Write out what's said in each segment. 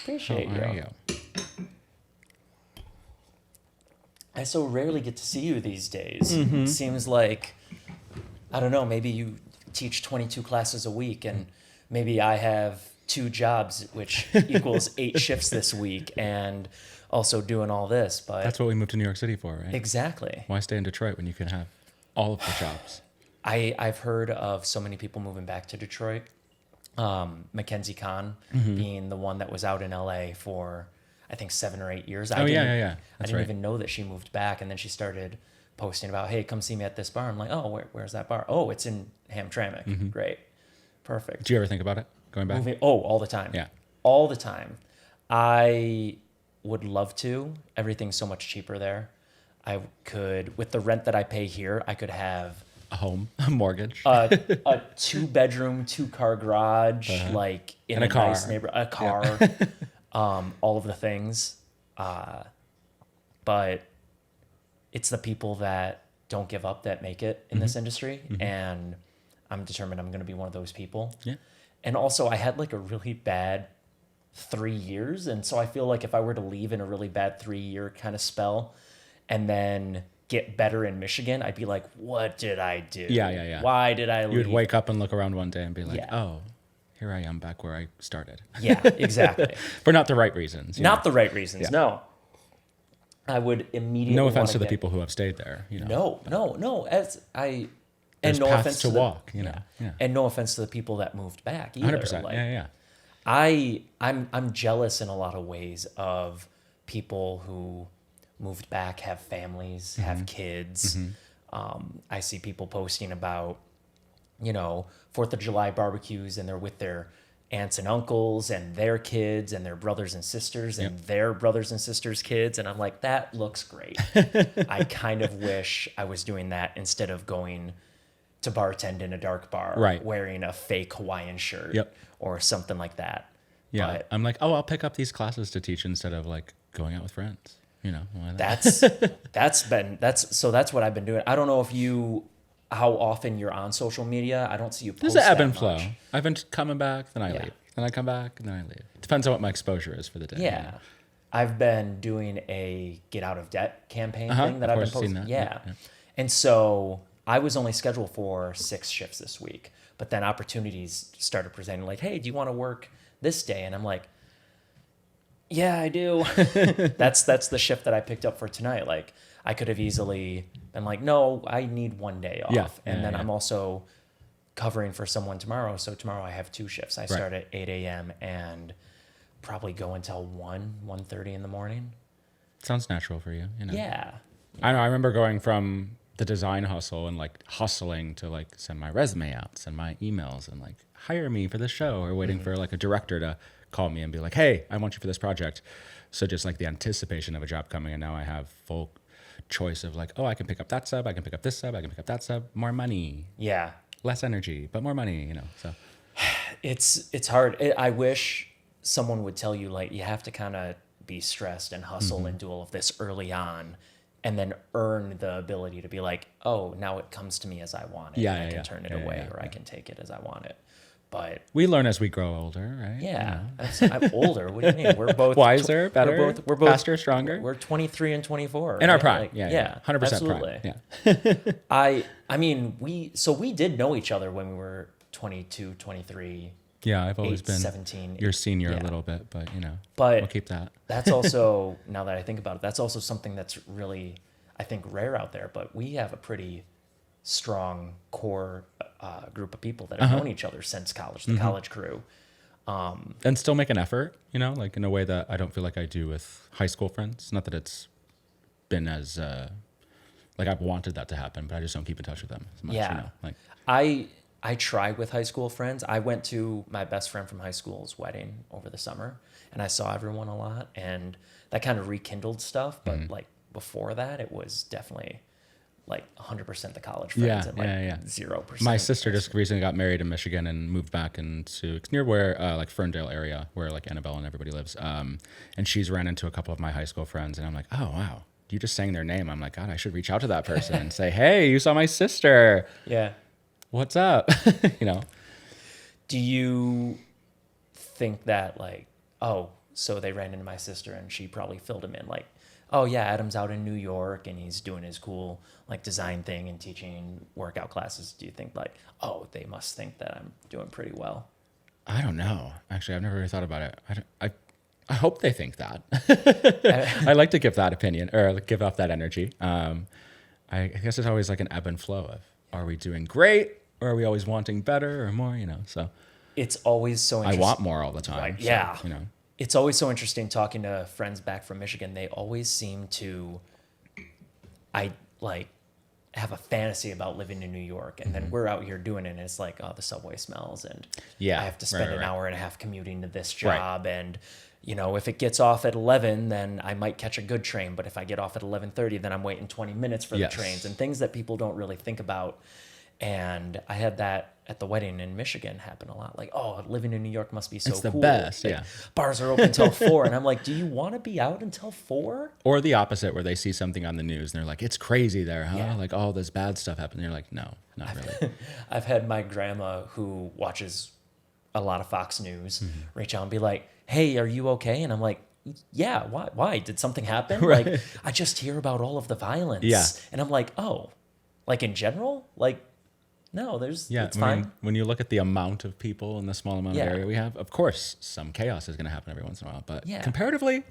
Appreciate How are you. you? I so rarely get to see you these days. It seems like, I don't know, maybe you teach 22 classes a week, and maybe I have 2 jobs, which equals 8 shifts this week, and also doing all this. But That's what we moved to New York City for, right? exactly. Why stay in Detroit when you can have all of the jobs? I've heard of so many people moving back to Detroit. Mackenzie Kahn being the one that was out in LA for, I think, 7 or 8 years. Yeah. I That's didn't right. even know that she moved back, and then she started posting about, hey, come see me at this bar. I'm like, oh, where's that bar? Oh, it's in Hamtramck. Great, perfect. Do you ever think about it going back? Moving, oh, all the time. Yeah. All the time. I would love to. Everything's so much cheaper there. I could, with the rent that I pay here, I could have A home, a mortgage. a 2-bedroom, 2-car garage, like in And a a car. nice neighborhood, a car, all of the things. But it's the people that don't give up that make it in this industry. And I'm determined I'm going to be one of those people. Yeah. And also I had like a really bad 3 years. And so I feel like if I were to leave in a really bad 3-year kind of spell and then get better in Michigan, I'd be like, what did I do? Yeah. Why did I leave? You would wake up and look around one day and be like, Yeah. oh, here I am back where I started. Yeah, exactly. For not the right reasons. you Not know. the right reasons. Yeah. No. I would immediately No offense wanna to the get- people who have stayed there. You know. No. As I There's and no paths offense to the, walk, you know. Yeah. And no offense to the people that moved back either. 100%. Like, Yeah. I'm jealous in a lot of ways of people who moved back, have families, have kids. I see people posting about, 4th of July barbecues, and they're with their aunts and uncles and their kids and their brothers and sisters and their brothers and sisters' kids. And I'm like, that looks great. I kind of wish I was doing that instead of going to bartend in a dark bar, Right. wearing a fake Hawaiian shirt Yep. or something like that. Yeah. But I'm like, oh, I'll pick up these classes to teach instead of like going out with friends. You know. Why not? that's what I've been doing. I don't know how often you're on social media. I don't see you post There's an ebb that and flow. much. I've been coming back, then I Yeah. leave. Then I come back, and then I leave. Depends on what my exposure is for the day. Yeah. you know. I've been doing a get out of debt campaign Uh-huh, thing that of I've been course, seen posting. that. Yeah. Yeah. And so I was only scheduled for 6 shifts this week, but then opportunities started presenting like, hey, do you want to work this day? And I'm like, yeah, I do. That's the shift that I picked up for tonight. Like I could have easily been like, no, I need 1 day off. Yeah, And then yeah. I'm also covering for someone tomorrow. So tomorrow I have 2 shifts. I start at 8 a.m. and probably go until 1:30 in the morning. Sounds natural for you. You know. Yeah. I know. I remember going from the design hustle and like hustling to like send my resume out, send my emails, and like hire me for the show, or waiting for like a director to call me and be like, hey, I want you for this project. So just like the anticipation of a job coming, and now I have full choice of like, oh, I can pick up that sub, I can pick up this sub, I can pick up that sub, more money, Yeah. less energy, but more money, you know. So It's hard. I wish someone would tell you like you have to kind of be stressed and hustle and do all of this early on, and then earn the ability to be like, oh, now it comes to me as I want it. Yeah, and I yeah, can yeah. turn it Yeah, away, yeah, or I can take it as I want it. But we learn as we grow older, right? yeah, I'm older. What do you mean? We're both Wiser, better, we're both faster, stronger. We're 23 and 24 In our right? prime. Like, yeah. 100% absolutely. prime. Yeah. I mean, we did know each other when we were 22, 23. Yeah, I've always 8, been 17. your senior Yeah. a little bit, but you know, But we'll keep that. that's also, now that I think about it, that's also something that's really, I think, rare out there. But we have a pretty strong core group of people that have known each other since college, the college crew. And still make an effort, you know, like in a way that I don't feel like I do with high school friends. Not that it's been as like I've wanted that to happen, but I just don't keep in touch with them as much. Yeah. You know? Like I try with high school friends. I went to my best friend from high school's wedding over the summer, and I saw everyone a lot, and that kind of rekindled stuff. But like before that, it was definitely like 100% the college friends and like 0%. my sister just recently got married in Michigan and moved back into, it's near where like Ferndale area where like Annabelle and everybody lives. And she's ran into a couple of my high school friends, and I'm like, oh wow, you just sang their name. I'm like, God, I should reach out to that person and say, hey, you saw my sister. Yeah. What's up? You know? Do you think that like, oh, So they ran into my sister, and she probably filled him in like, oh yeah, Adam's out in New York and he's doing his cool like design thing and teaching workout classes. Do you think like, oh, they must think that I'm doing pretty well? I don't know. Actually, I've never really thought about it. I hope they think that. I like to give that opinion or give off that energy. I guess it's always like an ebb and flow of, are we doing great or are we always wanting better or more, so It's always so I interesting. want more all the time. Right, So, yeah. It's It's always so interesting talking to friends back from Michigan. They always seem to, I like, have a fantasy about living in New York, and then we're out here doing it, and it's like, oh, the subway smells, and Yeah, I have to spend right. an hour and a half commuting to this job, and if it gets off at 11, then I might catch a good train, but if I get off at 11:30, then I'm waiting 20 minutes for Yes. the trains, and things that people don't really think about. And I had that at the wedding in Michigan happen a lot. Like, oh, living in New York must be so It's the cool. best, Like, yeah. bars are open till 4, and I'm like, do you want to be out until 4? Or the opposite, where they see something on the news and they're like, it's crazy there, huh? Yeah. Like, oh, this bad stuff happened. And you're like, no, not really. I've had my grandma, who watches a lot of Fox News, reach out and be like, hey, are you okay? And I'm like, yeah, why? Did something happen? Right. Like, I just hear about all of the violence. Yeah. And I'm like, oh, like in general? Like, no, Yeah, it's fine. when you look at the amount of people and the small amount Yeah. of area we have, of course, some chaos is going to happen every once in a while. But Yeah. comparatively, I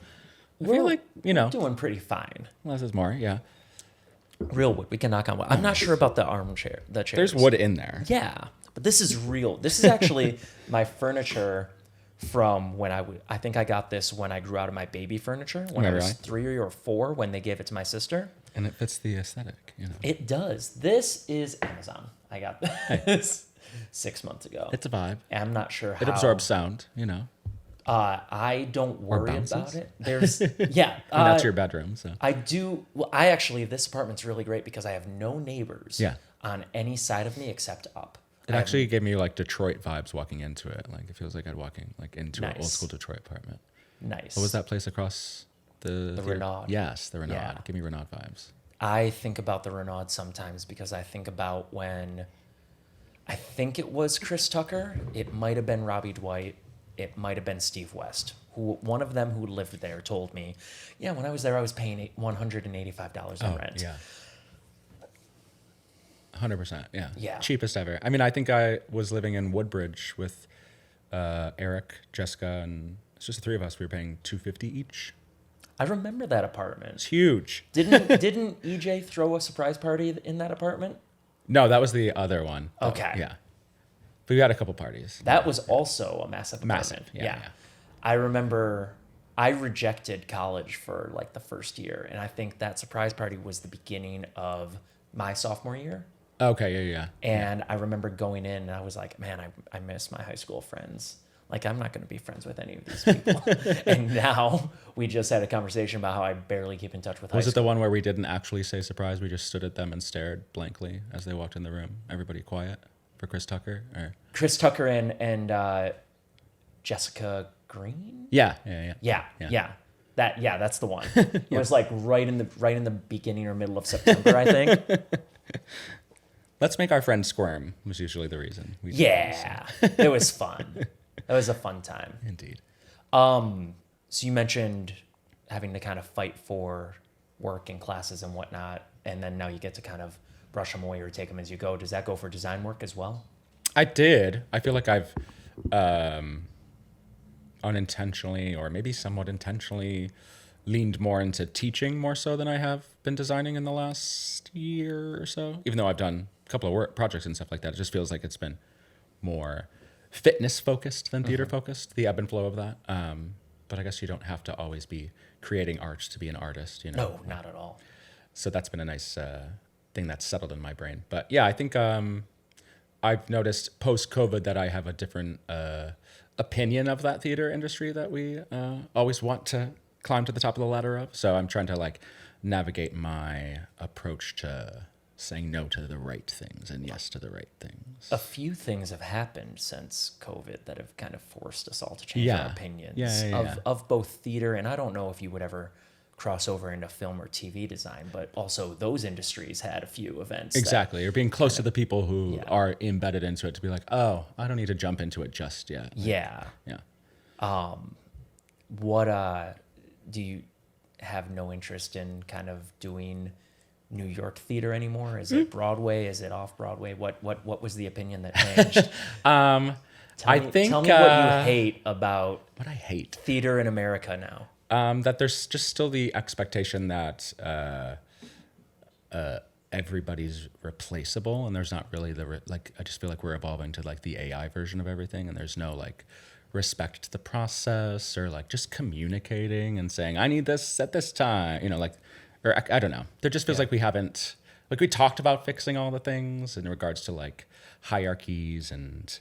We're feel like, we're doing pretty fine. less is more. Yeah. Real wood. We can knock on wood. I'm not sure about the armchair, the chairs. There's wood in there. Yeah, but this is real. This is actually my furniture from when I think I got this when I grew out of my baby furniture when I was Really? 3 or 4 when they gave it to my sister. And it fits the aesthetic, It does. This is Amazon. I got this 6 months ago. It's a vibe. I'm not sure how. It absorbs sound, I don't worry bounces? about it. There's yeah. And that's your bedroom, so. I do. Well, I actually, this apartment's really great because I have no neighbors Yeah. on any side of me except up. It actually gave me like Detroit vibes walking into it. Like it feels like I'd walking like into an Nice. old school Detroit apartment. Nice. What was that place across the theater? Renaud. Yes, the Renaud. Yeah. Give me Renaud vibes. I think about the Renaud sometimes because I think about when I think it was Chris Tucker. It might have been Robbie Dwight. It might have been Steve West. One of them who lived there told me, yeah, when I was there, I was paying $185 in rent. Yeah. 100%. Yeah. Yeah. Cheapest ever. I mean, I think I was living in Woodbridge with Eric, Jessica, and it's just the three of us. We were paying $250 each. I remember that apartment. It's huge. Didn't EJ throw a surprise party in that apartment? No, that was the other one. Okay. Yeah. But we had a couple parties. That was also a massive apartment. Massive. Yeah. I remember I rejected college for like the first year, and I think that surprise party was the beginning of my sophomore year. Okay. Yeah. And I remember going in and I was like, man, I miss my high school friends. Like, I'm not going to be friends with any of these people. And now we just had a conversation about how I barely keep in touch with high Was it school. the one where we didn't actually say surprise? We just stood at them and stared blankly as they walked in the room. Everybody quiet for Chris Tucker? Or Chris Tucker and Jessica Green? Yeah. Yeah. That's the one. It was like right in the beginning or middle of September, I think. Let's make our friends squirm was usually the reason. We did Yeah. It was fun. It was a fun time. that, so. Indeed. So you mentioned having to kind of fight for work and classes and whatnot, and then now you get to kind of brush them away or take them as you go. Does that go for design work as well? I did. I feel like I've unintentionally or maybe somewhat intentionally leaned more into teaching more so than I have been designing in the last year or so. Even though I've done a couple of work projects and stuff like that, it just feels like it's been more fitness focused than theater focused, the ebb and flow of that. But I guess you don't have to always be creating art to be an artist, No, not at all. So that's been a nice thing that's settled in my brain. But yeah, I think I've noticed post-COVID that I have a different opinion of that theater industry that we always want to climb to the top of the ladder of. So I'm trying to like navigate my approach to saying no to the right things and yes to the right things. A few things have happened since COVID that have kind of forced us all to change Yeah. our opinions Yeah. of both theater, and I don't know if you would ever cross over into film or TV design, but also those industries had a few events. Exactly. Or being close to the people who Yeah. are embedded into it to be like, oh, I don't need to jump into it just yet. Yeah. Yeah. What do you have no interest in kind of doing New York theater anymore? Is it Broadway? Is it off Broadway? What was the opinion that changed? I think Tell me what you hate about what I hate. theater in America now. That there's just still the expectation that everybody's replaceable, and there's not really like. I just feel like we're evolving to like the AI version of everything, and there's no like respect to the process or like just communicating and saying I need this at this time, like, or I don't know. There just feels like we haven't, like, we talked about fixing all the things in regards to like hierarchies and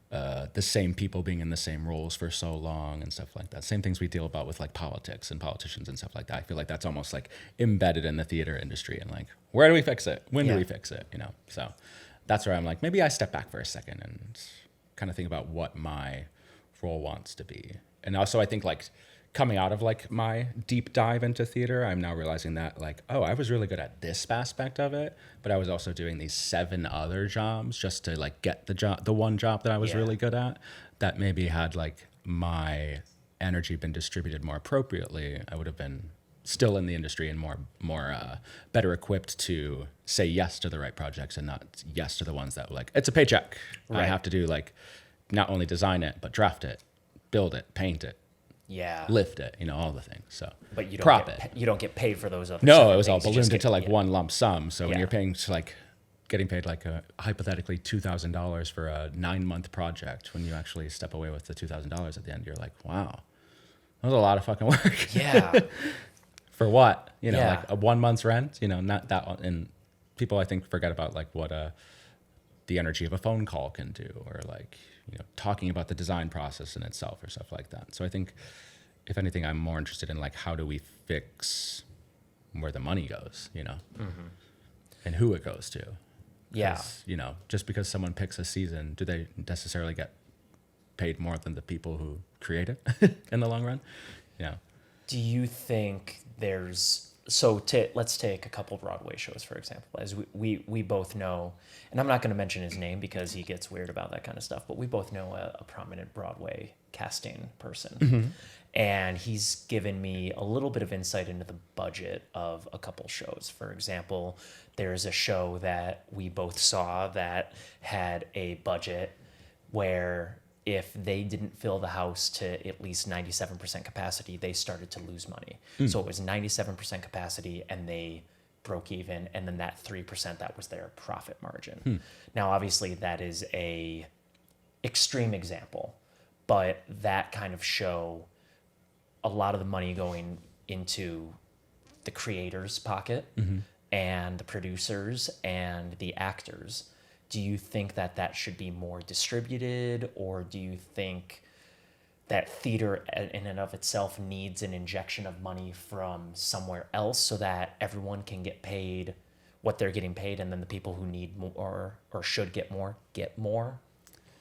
the same people being in the same roles for so long and stuff like that. Same things we deal about with like politics and politicians and stuff like that. I feel like that's almost like embedded in the theater industry, and like, where do we fix it? When do we fix it? So that's where I'm like, maybe I step back for a second and kind of think about what my role wants to be. And also I think like coming out of like my deep dive into theater, I'm now realizing that like, oh, I was really good at this aspect of it, but I was also doing these 7 other jobs just to like get the one job that I was really good at, that maybe had like my energy been distributed more appropriately, I would have been still in the industry and more better equipped to say yes to the right projects and not yes to the ones that were like, it's a paycheck. Right. I have to do like not only design it, but draft it, build it, paint it, lift it, all the things. So, but you don't you don't get paid for those other. No, it was all ballooned into like one lump sum. So when you're paying to like getting paid like hypothetically $2,000 for a 9-month project, when you actually step away with the $2,000 at the end, you're like, wow, that was a lot of fucking work. Yeah. For what? Like a 1 month's rent. Not that. And people I think forget about like what the energy of a phone call can do, or like, talking about the design process in itself or stuff like that. So I think if anything, I'm more interested in like, how do we fix where the money goes, and who it goes to. Yeah. Just because someone picks a season, do they necessarily get paid more than the people who create it in the long run? Do you think there's let's take a couple Broadway shows, for example, as we both know, and I'm not going to mention his name because he gets weird about that kind of stuff, but we both know a prominent Broadway casting person. And he's given me a little bit of insight into the budget of a couple shows. For example, there's a show that we both saw that had a budget where if they didn't fill the house to at least 97% capacity, they started to lose money. So it was 97% capacity and they broke even. And then that 3%, that was their profit margin. Now, obviously that is a extreme example, but that kind of show, a lot of the money going into the creator's pocket and the producers and the actors. Do you think that should be more distributed, or do you think that theater in and of itself needs an injection of money from somewhere else so that everyone can get paid what they're getting paid, and then the people who need more or should get more get more?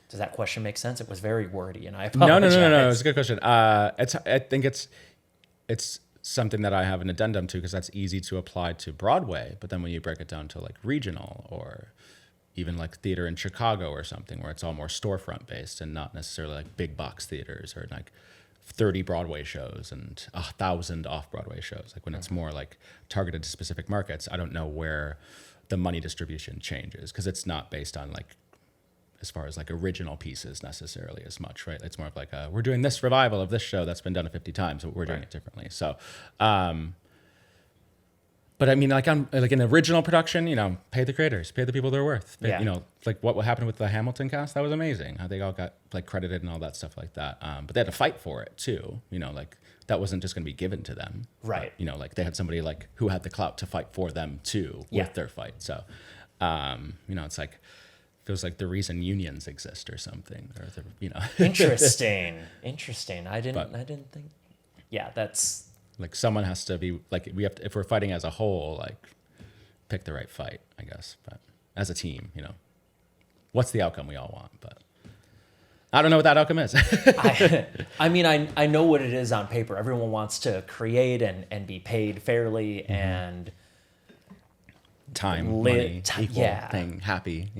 Does that question make sense? It was very wordy, and I apologize. No. It's a good question. I think it's something that I have an addendum to, because that's easy to apply to Broadway, but then when you break it down to like regional or even like theater in Chicago or something, where it's all more storefront based and not necessarily like big box theaters, or like 30 Broadway shows and 1,000 off-Broadway shows. Like when it's more like targeted to specific markets, I don't know where the money distribution changes, because it's not based on like, as far as like original pieces necessarily as much, right? It's more of like, we're doing this revival of this show that's been done 50 times, but we're doing it differently. So, but I mean, like I'm like in original production, pay the creators, pay the people they're worth. Like what happened with the Hamilton cast, that was amazing. How they all got like credited and all that stuff like that. But they had to fight for it too. Like that wasn't just going to be given to them. Right. But, like they had somebody like who had the clout to fight for them too with their fight. So, it's like, feels like the reason unions exist or something, or Interesting. I didn't think. Yeah, that's. Like someone has to be like, we have to, if we're fighting as a whole, like pick the right fight, I guess. But as a team, what's the outcome we all want? But I don't know what that outcome is. I mean, I know what it is on paper. Everyone wants to create and be paid fairly and money, equal thing, happy,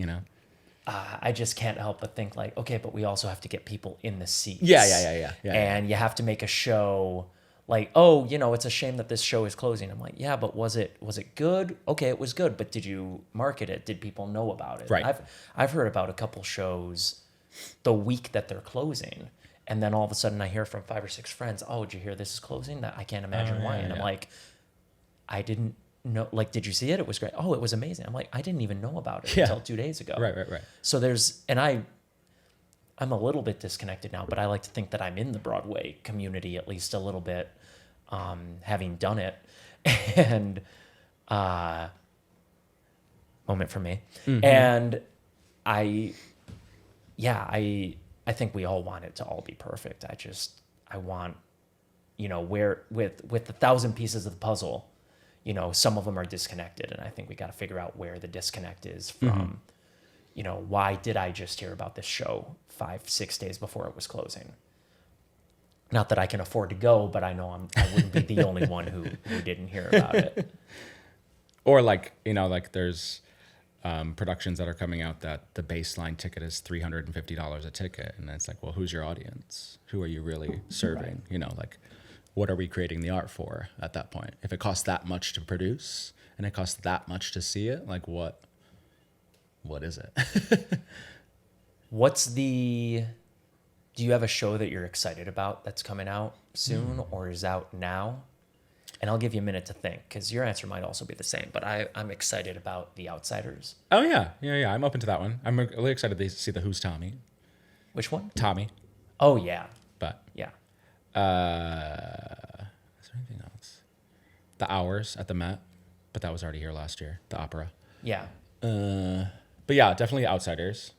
I just can't help but think like, okay, but we also have to get people in the seats. Yeah. And you have to make a show like, oh, it's a shame that this show is closing. I'm like, yeah, but was it good? Okay, it was good, but did you market it? Did people know about it? Right. I've heard about a couple shows the week that they're closing, and then all of a sudden I hear from 5 or 6 friends, oh, did you hear this is closing? That I can't imagine why. And I'm like, I didn't know. Like, did you see it? It was great. Oh, it was amazing. I'm like, I didn't even know about it until 2 days ago. Right. So I'm a little bit disconnected now, but I like to think that I'm in the Broadway community at least a little bit, having done it. And moment for me. Mm-hmm. And I think we all want it to all be perfect. I want, where with the 1,000 pieces of the puzzle, some of them are disconnected, and I think we got to figure out where the disconnect is from. Why did I just hear about this show 5-6 days before it was closing? Not that I can afford to go, but I know I wouldn't be the only one who didn't hear about it. Or there's productions that are coming out that the baseline ticket is $350 a ticket, and it's like, well, who's your audience? Who are you really serving? Right. What are we creating the art for at that point? If it costs that much to produce and it costs that much to see it, like what is it? Do you have a show that you're excited about that's coming out soon or is out now? And I'll give you a minute to think, because your answer might also be the same, but I'm excited about The Outsiders. Oh, yeah. I'm open to that one. I'm really excited to see the Who's Tommy. Which one? Tommy. Oh, yeah. But yeah. Is there anything else? The Hours at the Met, but that was already here last year. The opera. Yeah. But yeah, definitely Outsiders.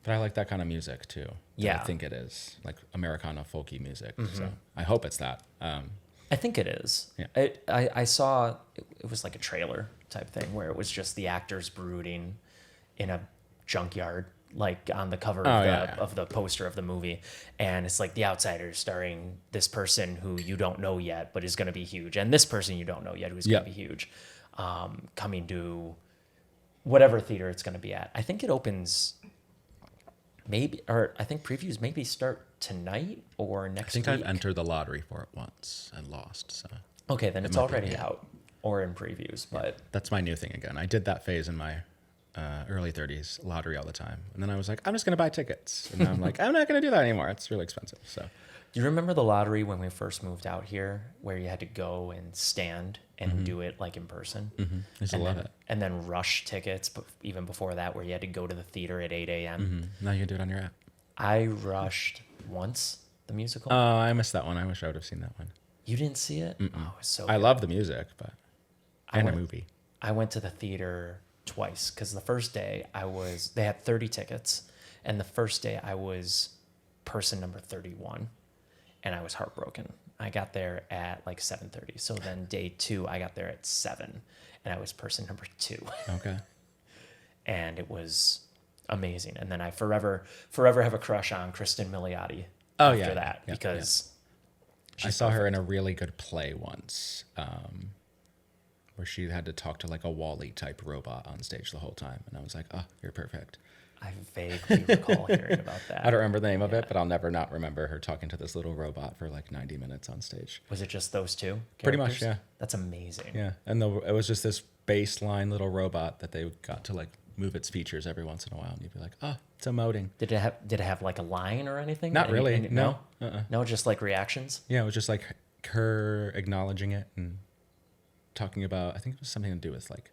But I like that kind of music too. Yeah. I think it is like Americana folky music. Mm-hmm. So I hope it's that. I think it is. Yeah. I saw it was like a trailer type thing where it was just the actors brooding in a junkyard, like on the cover of the poster of the movie, and it's like The Outsiders starring this person who you don't know yet but is going to be huge, and this person you don't know yet who's going to be huge, coming to whatever theater it's going to be at. I think it opens I think previews maybe start tonight or next week. I think I've entered the lottery for it once and lost. So okay, then it's already out or in previews. But that's my new thing again. I did that phase in my early 30s, lottery all the time, and then I was like, I'm just gonna buy tickets, and now I'm like, I'm not gonna do that anymore. It's really expensive. So do you remember the lottery when we first moved out here, where you had to go and stand and do it like in person? Mm-hmm. I used to love it. And then rush tickets, but even before that, where you had to go to the theater at 8 a.m. Mm-hmm. Now you can do it on your app. I rushed once the musical. Oh, I missed that one. I wish I would have seen that one. You didn't see it? Mm-mm. Oh, it was so I good. love the music, but and the movie. I went to the theater twice because the first day they had 30 tickets, and the first day I was person number 31, and I was heartbroken. I got there at like 7:30. So then day 2, I got there at 7, and I was person number 2. Okay. And it was amazing. And then I forever have a crush on Kristen Milioti after that because I saw her in a really good play once, where she had to talk to like a Wall-E type robot on stage the whole time, and I was like, "Oh, you're perfect." I vaguely recall hearing about that. I don't remember the name of it, but I'll never not remember her talking to this little robot for like 90 minutes on stage. Was it just those two characters? Pretty much, yeah. That's amazing. Yeah, and it was just this baseline little robot that they got to like move its features every once in a while, and you'd be like, "Oh, it's emoting." Did it have like a line or anything? Not really. No. No, just like reactions. Yeah, it was just like her acknowledging it and talking about. I think it was something to do with like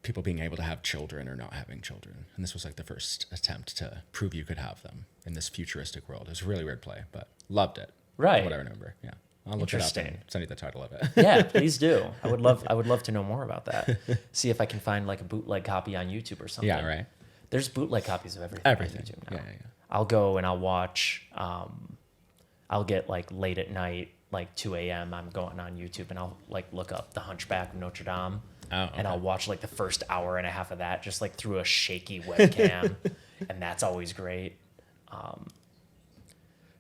people being able to have children or not having children, and this was like the first attempt to prove you could have them in this futuristic world. It was a really weird play, but loved it. Right. What I remember. Yeah. I'll look it up and send you the title of it. Yeah, please do. I would love to know more about that. See if I can find like a bootleg copy on YouTube or something. Yeah, right. There's bootleg copies of everything. Everything. On YouTube now. Yeah. I'll go and I'll watch. I'll get like late at night, like 2 a.m. I'm going on YouTube and I'll like look up The Hunchback of Notre Dame. Oh, okay. And I'll watch like the first hour and a half of that just like through a shaky webcam, and that's always great.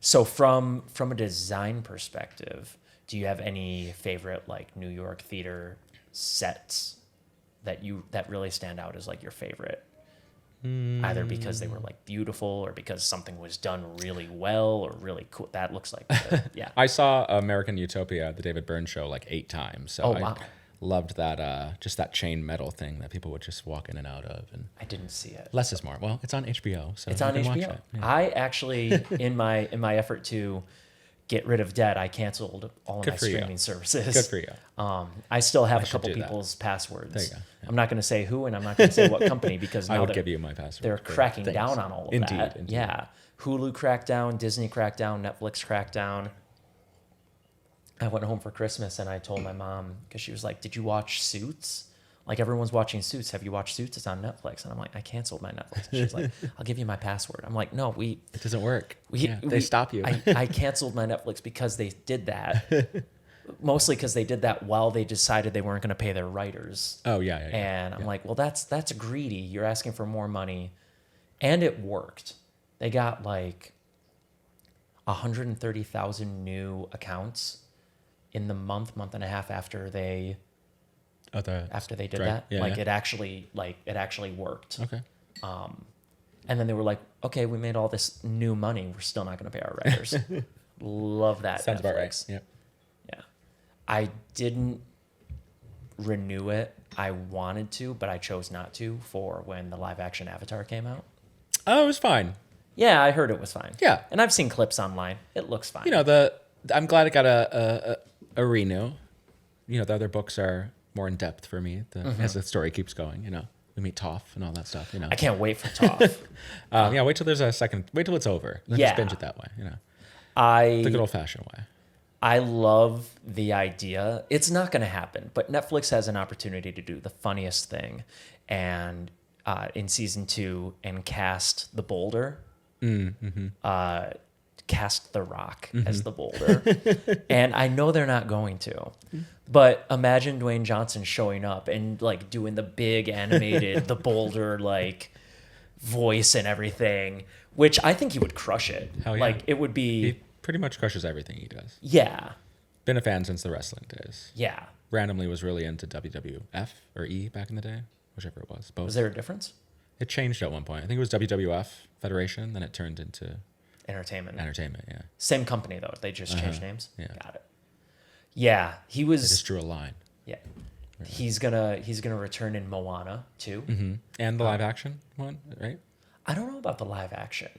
So from a design perspective, do you have any favorite like New York theater sets that really stand out as like your favorite? either because they were like beautiful or because something was done really well or really cool. That looks like, yeah. I saw American Utopia, the David Byrne show, like 8 times. So Oh, I wow. loved that, just that chain metal thing that people would just walk in and out of. And I didn't see it. less is more. Well, it's on HBO, so It's you on can watch HBO. it. Yeah. I actually, in my effort to get rid of debt, I canceled all of Good my for you. streaming services. Good for you. I still have a should couple do that. people's passwords. There you go. Yeah. I'm not going to say who, and I'm not going to say what company because I now would they're, give you my password. they're for cracking things. down on all of Indeed, that. indeed. Yeah, Hulu cracked down, Disney cracked down, Netflix cracked down. I went home for Christmas and I told my mom because she was like, "Did you watch Suits? Like everyone's watching Suits. Have you watched Suits? It's on Netflix." And I'm like, "I canceled my Netflix." And she's like, "I'll give you my password." I'm like, "No, It doesn't work. They stop you. I canceled my Netflix because they did that. Mostly because they did that while they decided they weren't going to pay their writers. Oh, yeah. And I'm like, well, that's greedy. You're asking for more money. And it worked. They got like 130,000 new accounts in the month and a half after they did that. Yeah, Like yeah. it actually worked. Okay. And then they were like, okay, we made all this new money. We're still not going to pay our writers. Love that. Sounds about right. Netflix. Yeah. Yeah. I didn't renew it. I wanted to, but I chose not to for when the live action Avatar came out. Oh, it was fine. Yeah, I heard it was fine. Yeah. And I've seen clips online. It looks fine. You know, I'm glad it got a renew. You know, the other books are more in depth for me as the story keeps going. You know, we meet Toph and all that stuff. You know, I can't wait for Toph. yeah. Wait till there's a second. Wait till it's over. Then Yeah. just binge it that way. You know, the good old fashioned way. I love the idea. It's not going to happen, but Netflix has an opportunity to do the funniest thing, and in season 2, and cast the Boulder, cast The Rock as the Boulder, and I know they're not going to, but imagine Dwayne Johnson showing up and like doing the big animated the Boulder like voice and everything, which I think he would crush it. Hell yeah. Like it would be. He pretty much crushes everything he does. Yeah. Been a fan since the wrestling days. Yeah. Randomly was really into WWF or E back in the day, whichever it was. Both. Was there a difference? It changed at one point. I think it was WWF Federation, then it turned into Entertainment. Entertainment. Yeah, Same company though. They just changed names. Yeah. Got it. Yeah, he they was. just drew a line. Yeah, he's gonna return in Moana too. And the live action one, right? I don't know about the live action.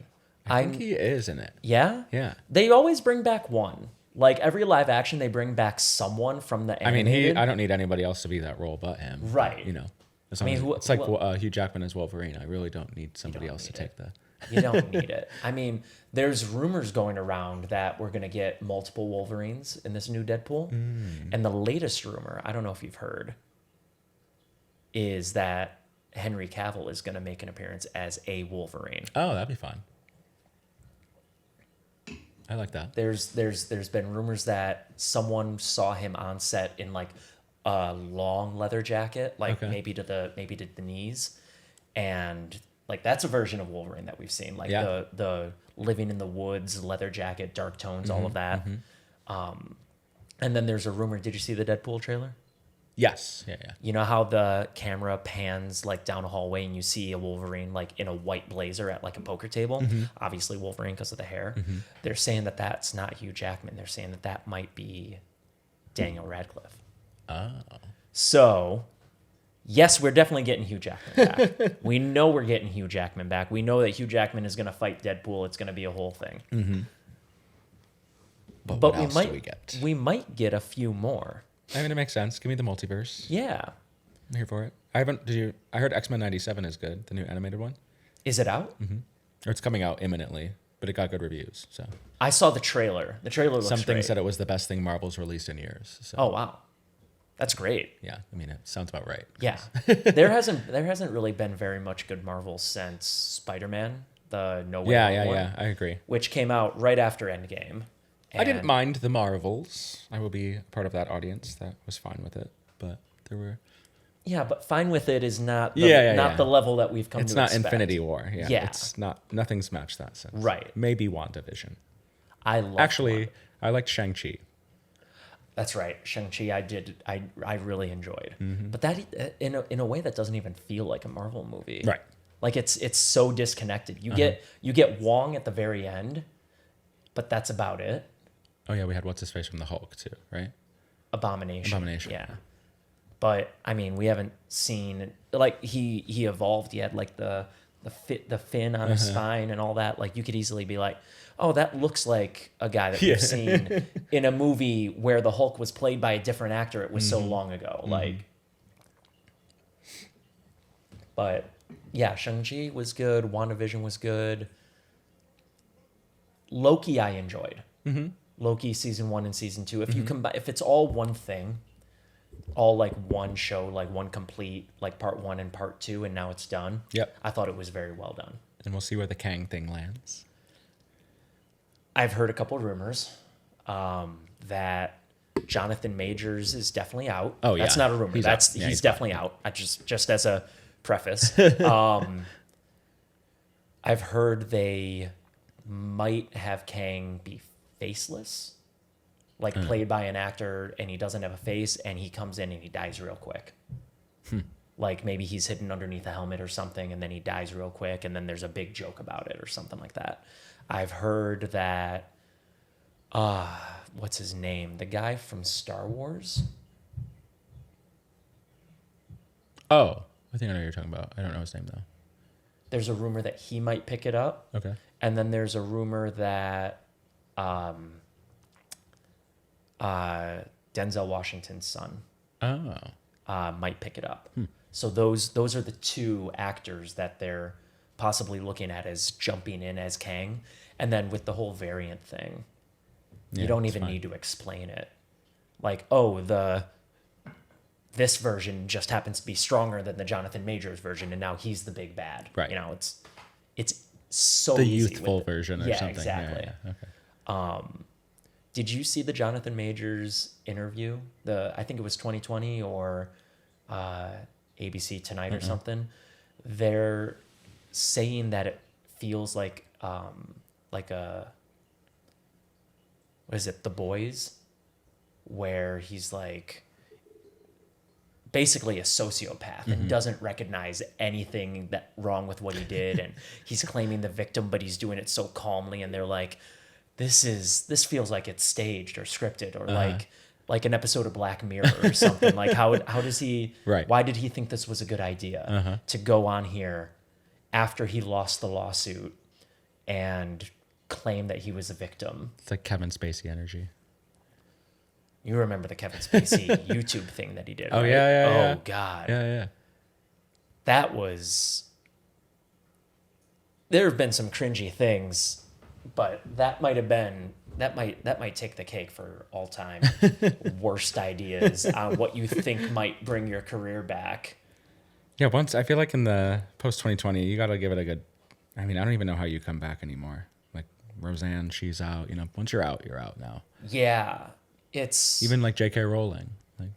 I think he is in it. Yeah. Yeah. They always bring back one. Like every live action, they bring back someone from the I mean, animated. I don't need anybody else to be that role but him. Right. You know, as I long mean, as- it's like Hugh Jackman as Wolverine. I really don't need somebody don't else to need take it. the. You don't need it. I mean, there's rumors going around that we're going to get multiple Wolverines in this new Deadpool. And the latest rumor, I don't know if you've heard, is that Henry Cavill is going to make an appearance as a Wolverine. Oh, that'd be fun. I like that. There's been rumors that someone saw him on set in like a long leather jacket, like Okay. maybe to the knees, and like that's a version of Wolverine that we've seen, like Yeah. the living in the woods, leather jacket, dark tones, all of that. And then there's a rumor. Did you see the Deadpool trailer? Yes. Yeah. Yeah. You know how the camera pans like down a hallway and you see a Wolverine like in a white blazer at like a poker table? Obviously Wolverine because of the hair. They're saying that that's not Hugh Jackman. They're saying that that might be Daniel Radcliffe. Oh. So, yes, we're definitely getting Hugh Jackman back. We know we're getting Hugh Jackman back. We know that Hugh Jackman is going to fight Deadpool. It's going to be a whole thing. But But what we else might do we get? we might get a few more. I mean, it makes sense. Give me the multiverse. Yeah. I'm here for it. I haven't. Did you? I heard X-Men '97 is good. The new animated one. Is it out? Or it's coming out imminently, but it got good reviews. So I saw the trailer. The trailer looks something great. said it was the best thing Marvel's released in years. So Oh wow, that's great. yeah, I mean, it sounds about right. Yeah, there hasn't really been very much good Marvel since Spider-Man, the No Way Home one, I agree. which came out right after Endgame. I didn't And- mind the Marvels. I will be part of that audience that was fine with it. But there were. Yeah, but fine with it is not the, Yeah, not the level that we've come It's to not expect. Infinity War. Yeah, Yeah. It's not. Nothing's matched that since. Right. Maybe WandaVision. I love Actually, one. I liked Shang-Chi. That's right. Shang-Chi I really enjoyed. Mm-hmm. But that in a way that doesn't even feel like a Marvel movie. Right. Like it's so disconnected. You get Wong at the very end, but that's about it. Oh yeah, we had what's his face from the Hulk too, right? Abomination. Yeah. But I mean, we haven't seen like he evolved. He had like the fin on his spine and all that. Like you could easily be like, oh, that looks like a guy that we've seen in a movie where the Hulk was played by a different actor. It was so long ago. Like, but yeah, Shang-Chi was good. WandaVision was good. Loki, I enjoyed. Loki season 1 and season 2. If you combine, if it's all one thing, all like one show, like one complete, like part 1 and part 2, and now it's done. Yep. I thought it was very well done. And we'll see where the Kang thing lands. I've heard a couple of rumors that Jonathan Majors is definitely out. Oh yeah, that's not a rumor. He's He's definitely out. I just as a preface. I've heard they might have Kang be faceless, like played by an actor, and he doesn't have a face, and he comes in and he dies real quick. Like maybe he's hidden underneath a helmet or something, and then he dies real quick, and then there's a big joke about it or something like that. I've heard that, what's his name? The guy from Star Wars? Oh, I think I know what you're talking about. I don't know his name though. There's a rumor that he might pick it up. Okay. And then there's a rumor that Denzel Washington's son might pick it up. So those are the two actors that they're possibly looking at as jumping in as Kang. And then with the whole variant thing, you don't even need to explain it. Like, oh, this version just happens to be stronger than the Jonathan Majors version, and now he's the big bad. Right. You know, it's so The easy youthful with version or yeah, something. Exactly. Yeah, okay. Did you see the Jonathan Majors interview? I think it was 2020 or ABC Tonight or something. They're saying that it feels like a what is it, The Boys, where he's like basically a sociopath and doesn't recognize anything that wrong with what he did, and he's claiming the victim, but he's doing it so calmly, and they're like, this feels like it's staged or scripted or like an episode of Black Mirror or something. Like how does he why did he think this was a good idea to go on here after he lost the lawsuit and claim that he was a victim? It's like Kevin Spacey energy. You remember the Kevin Spacey YouTube thing that he did, Oh, right? yeah. Oh, God. Yeah. That was... There have been some cringy things, but that might have been... That might take the cake for all-time worst ideas on what you think might bring your career back. Yeah, I feel like in the post-2020, you got to give it a good... I mean, I don't even know how you come back anymore. Like, Roseanne, she's out. You know, once you're out now. Yeah. It's even like J.K. Rowling, like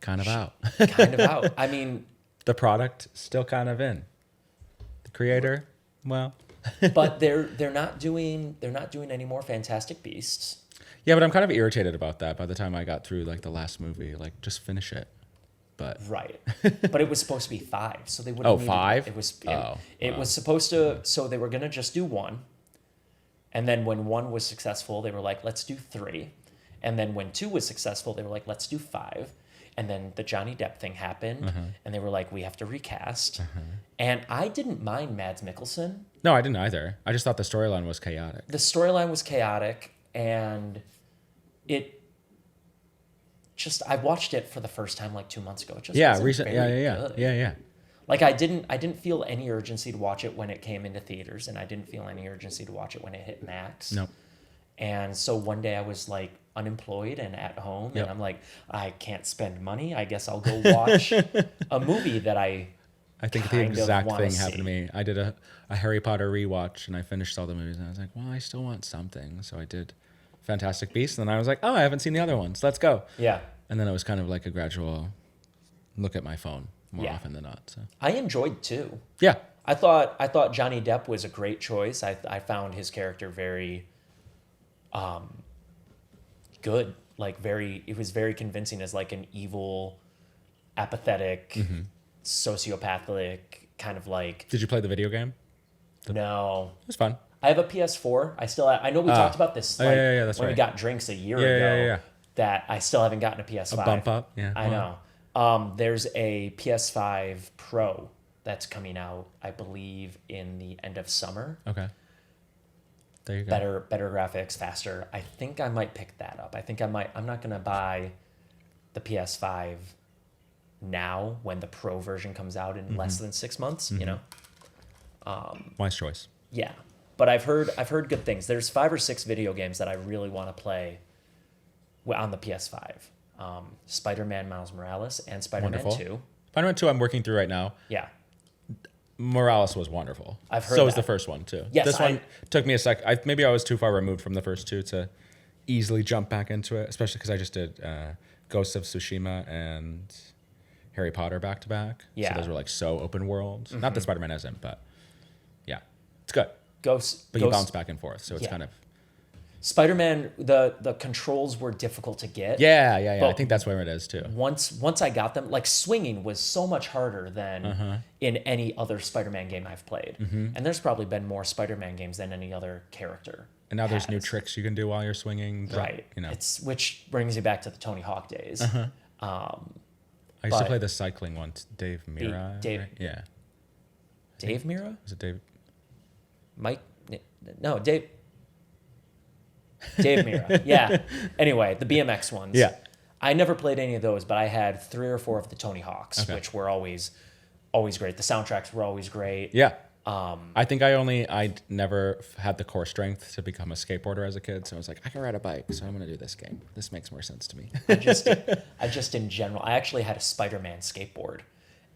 kind of out. Kind of out. I mean, the product still kind of in. The creator, well, but they're not doing any more Fantastic Beasts. Yeah, but I'm kind of irritated about that. By the time I got through like the last movie, like just finish it. But right, but it was supposed to be 5, so they would. Oh, 5? It was. It was supposed to. So they were gonna just do 1, and then when 1 was successful, they were like, let's do 3. And then when 2 was successful, they were like, let's do 5. And then the Johnny Depp thing happened, and they were like, we have to recast. And I didn't mind Mads Mikkelsen. No, I didn't either. I just thought the storyline was chaotic. The storyline was chaotic, and it just... I watched it for the first time like 2 months ago. It just wasn't very good. Yeah. Like I didn't feel any urgency to watch it when it came into theaters, and I didn't feel any urgency to watch it when it hit Max. No. And so one day I was like unemployed and at home, and I'm like, I can't spend money. I guess I'll go watch a movie that I think the exact thing happened to me. I did a Harry Potter rewatch, and I finished all the movies, and I was like, well, I still want something. So I did Fantastic Beasts, and then I was like, oh, I haven't seen the other ones. Let's go. Yeah. And then it was kind of like a gradual look at my phone more often than not. So I enjoyed 2. Yeah. I thought Johnny Depp was a great choice. I found his character very good. Like it was very convincing as like an evil, apathetic, sociopathic kind of like, Did you play the video game? no. It was fun. I have a PS4. I know we talked about this like, that's when we right. got drinks a year Yeah, ago, yeah. that I still haven't gotten a PS5. A bump up, yeah. I know. There's a PS5 Pro that's coming out, I believe, in the end of summer. Okay. There you go. Better graphics, faster. I think I might pick that up. I think I might. I'm not gonna buy the PS5 now when the Pro version comes out in less than 6 months. You know. Wise choice. Yeah, but I've heard good things. There's 5 or 6 video games that I really want to play on the PS5. Spider-Man Miles Morales and Spider-Man Wonderful. 2. Spider-Man 2 I'm working through right now. Yeah. Morales was wonderful. I've heard So was that. the first one too. Yes, this one took me a sec. Maybe I was too far removed from the first two to easily jump back into it, especially because I just did Ghost of Tsushima and Harry Potter back to back. Yeah. So those were like so open world. Not that Spider-Man isn't, but yeah, it's good. Ghost. You bounce back and forth, so it's Yeah. kind of Spider-Man. The controls were difficult to get. yeah. But I think that's where it is too. Once I got them, like swinging was so much harder than in any other Spider-Man game I've played. And there's probably been more Spider-Man games than any other character. And now there's new has. tricks you can do while you're swinging. That, Right. You know, It's which brings me back to the Tony Hawk days. I used to but- play the cycling one. Dave Mira. Dave- Right? Yeah. Dave Mira? Was it Dave? Mike? No, Dave Mira. Yeah. Anyway, the BMX ones. Yeah. I never played any of those, but I had 3 or 4 of the Tony Hawks, Okay. which were always great. The soundtracks were always great. Yeah. I think I never had the core strength to become a skateboarder as a kid. So I was like, I can ride a bike, so I'm going to do this game. This makes more sense to me. I just in general, I actually had a Spider-Man skateboard,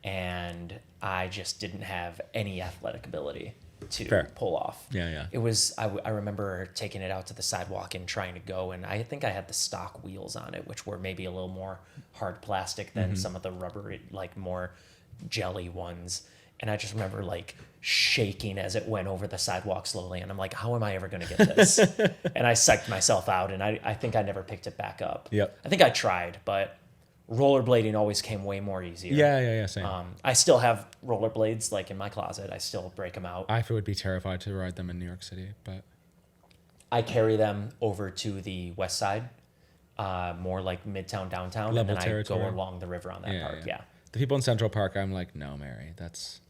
and I just didn't have any athletic ability to Fair. pull off. Yeah. It was, I remember taking it out to the sidewalk and trying to go, and I think I had the stock wheels on it, which were maybe a little more hard plastic than some of the rubbery, like more jelly ones. And I just remember like shaking as it went over the sidewalk slowly. And I'm like, how am I ever going to get this? And I psyched myself out, and I think I never picked it back up. Yep. I think I tried, but rollerblading always came way more easier. Yeah, same. I still have rollerblades like in my closet. I still break them out. I would be terrified to ride them in New York City, but I carry them over to the west side, more like midtown, downtown, Level and then territory. I go along the river on that part. Yeah. The people in Central Park, I'm like, no, Mary,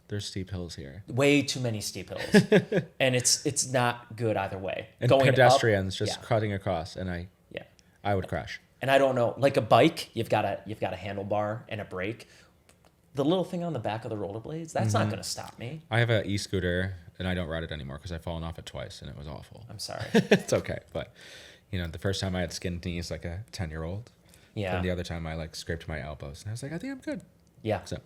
there's steep hills here. Way too many steep hills. And it's not good either way. And Going pedestrians up, just yeah. cutting across, and Yeah. I would crash. And I don't know, like a bike, you've got a handlebar and a brake. The little thing on the back of the rollerblades, that's not going to stop me. I have an e-scooter, and I don't ride it anymore because I've fallen off it twice, and it was awful. I'm sorry. It's okay, but the first time I had skinned knees like a 10-year-old. Yeah. And the other time I like scraped my elbows, and I was like, I think I'm good. Yeah. So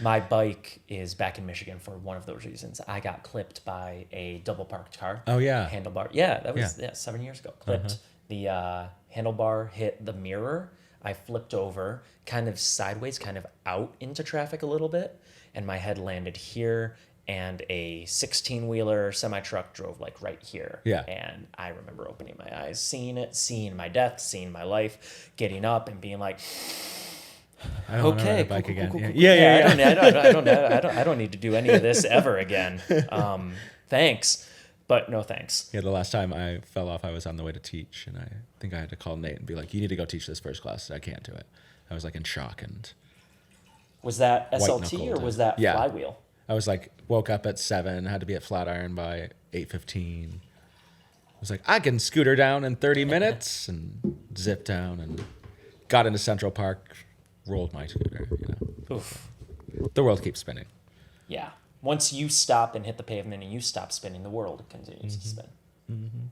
My bike is back in Michigan for one of those reasons. I got clipped by a double parked car. Oh, yeah. Handlebar. Yeah, that was 7 years ago. Clipped. The handlebar hit the mirror. I flipped over kind of sideways, kind of out into traffic a little bit. And my head landed here. And a 16-wheeler semi-truck drove like right here. Yeah. And I remember opening my eyes, seeing it, seeing my death, seeing my life, getting up and being like, I don't want to ride okay, a bike cool, again. cool, cool, Yeah. I don't need to do any of this ever again. Thanks, but no thanks. Yeah, the last time I fell off, I was on the way to teach, and I think I had to call Nate and be like, you need to go teach this first class. I can't do it. I was like in shock, and Was that SLT or White-knuckled was it. that Yeah. flywheel? I was like, woke up at 7, had to be at Flatiron by 8:15. I was like, I can scooter down in 30 minutes, and zip down, and got into Central Park, rolled my scooter. Oof. The world keeps spinning. Yeah. Once you stop and hit the pavement and you stop spinning, the world continues to spin.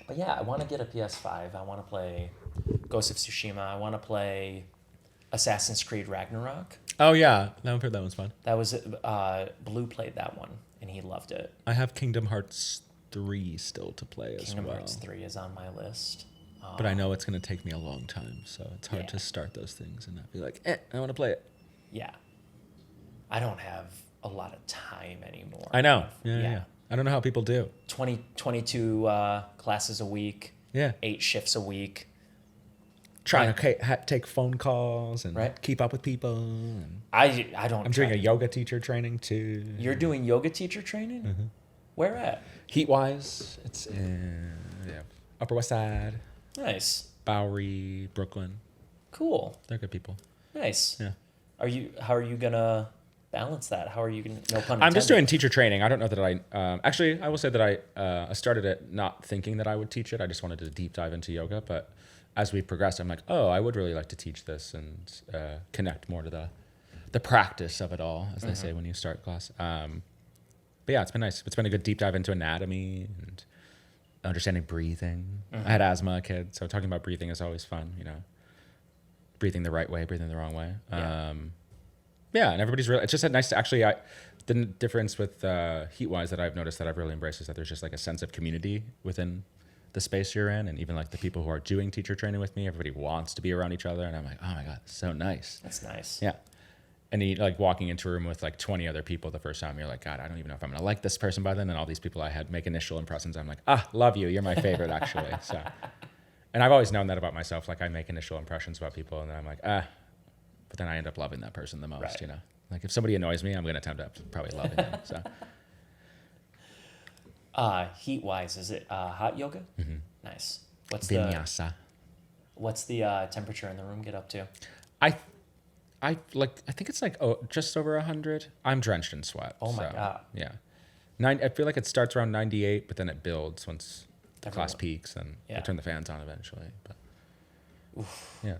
But yeah, I want to get a PS5. I want to play Ghost of Tsushima. I want to play Assassin's Creed Ragnarok. Oh yeah, I've heard that one's fun. That was Blue played that one and he loved it. I have Kingdom Hearts 3 still to play as Kingdom well. Hearts 3 is on my list. But I know it's going to take me a long time, so it's hard Yeah. to start those things and not be like, I want to play it. Yeah. I don't have a lot of time anymore. I know. Yeah. I don't know how people do. 22 classes a week, Yeah. 8 shifts a week. trying to take phone calls and Right. keep up with people. And I don't. I'm doing a yoga teacher training too. You're doing yoga teacher training? Mm-hmm. Where at? Heatwise, it's in Upper West Side, Nice. Bowery, Brooklyn. Cool. They're good people. Nice. Yeah. How are you gonna balance that? How are you gonna? No pun intended. I'm just doing teacher training. I don't know that actually, I will say that I started it not thinking that I would teach it. I just wanted to deep dive into yoga. But as we progressed, I'm like, oh, I would really like to teach this and connect more to the practice of it all, as they say when you start class. But yeah, it's been nice. It's been a good deep dive into anatomy and understanding breathing. I had asthma as a kid, so talking about breathing is always fun, breathing the right way, breathing the wrong way. Yeah, and everybody's really, it's just nice to actually, the difference with Heatwise that I've noticed that I've really embraced is that there's just like a sense of community within the space you're in. And even like the people who are doing teacher training with me, everybody wants to be around each other. And I'm like, oh my God, so nice. That's nice. Yeah. And like walking into a room with like 20 other people the first time, you're like, God, I don't even know if I'm going to like this person by then. And all these people I had make initial impressions. I'm like, love you. You're my favorite, actually. So, and I've always known that about myself. Like I make initial impressions about people and then I'm like, but then I end up loving that person the most, Right. Like if somebody annoys me, I'm going to end up probably loving them. So, Heat-wise, is it hot yoga? Mm-hmm. Nice. Vinyasa. What's the temperature in the room get up to? I think it's like just over 100. I'm drenched in sweat. Oh my God. Yeah. I feel like it starts around 98, but then it builds once the class peaks and I turn the fans on eventually. But yeah.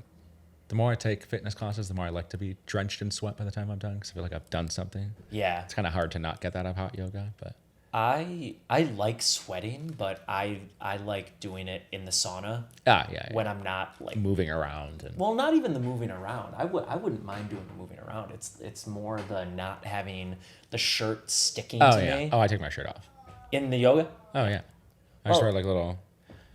The more I take fitness classes, the more I like to be drenched in sweat by the time I'm done because I feel like I've done something. Yeah. It's kind of hard to not get that out of hot yoga, but I like sweating, but I like doing it in the sauna. Yeah. When I'm not like moving around and well, not even the moving around. I wouldn't mind doing the moving around. It's more the not having the shirt sticking to me. Oh, I take my shirt off. In the yoga? Oh yeah. I just wear like little.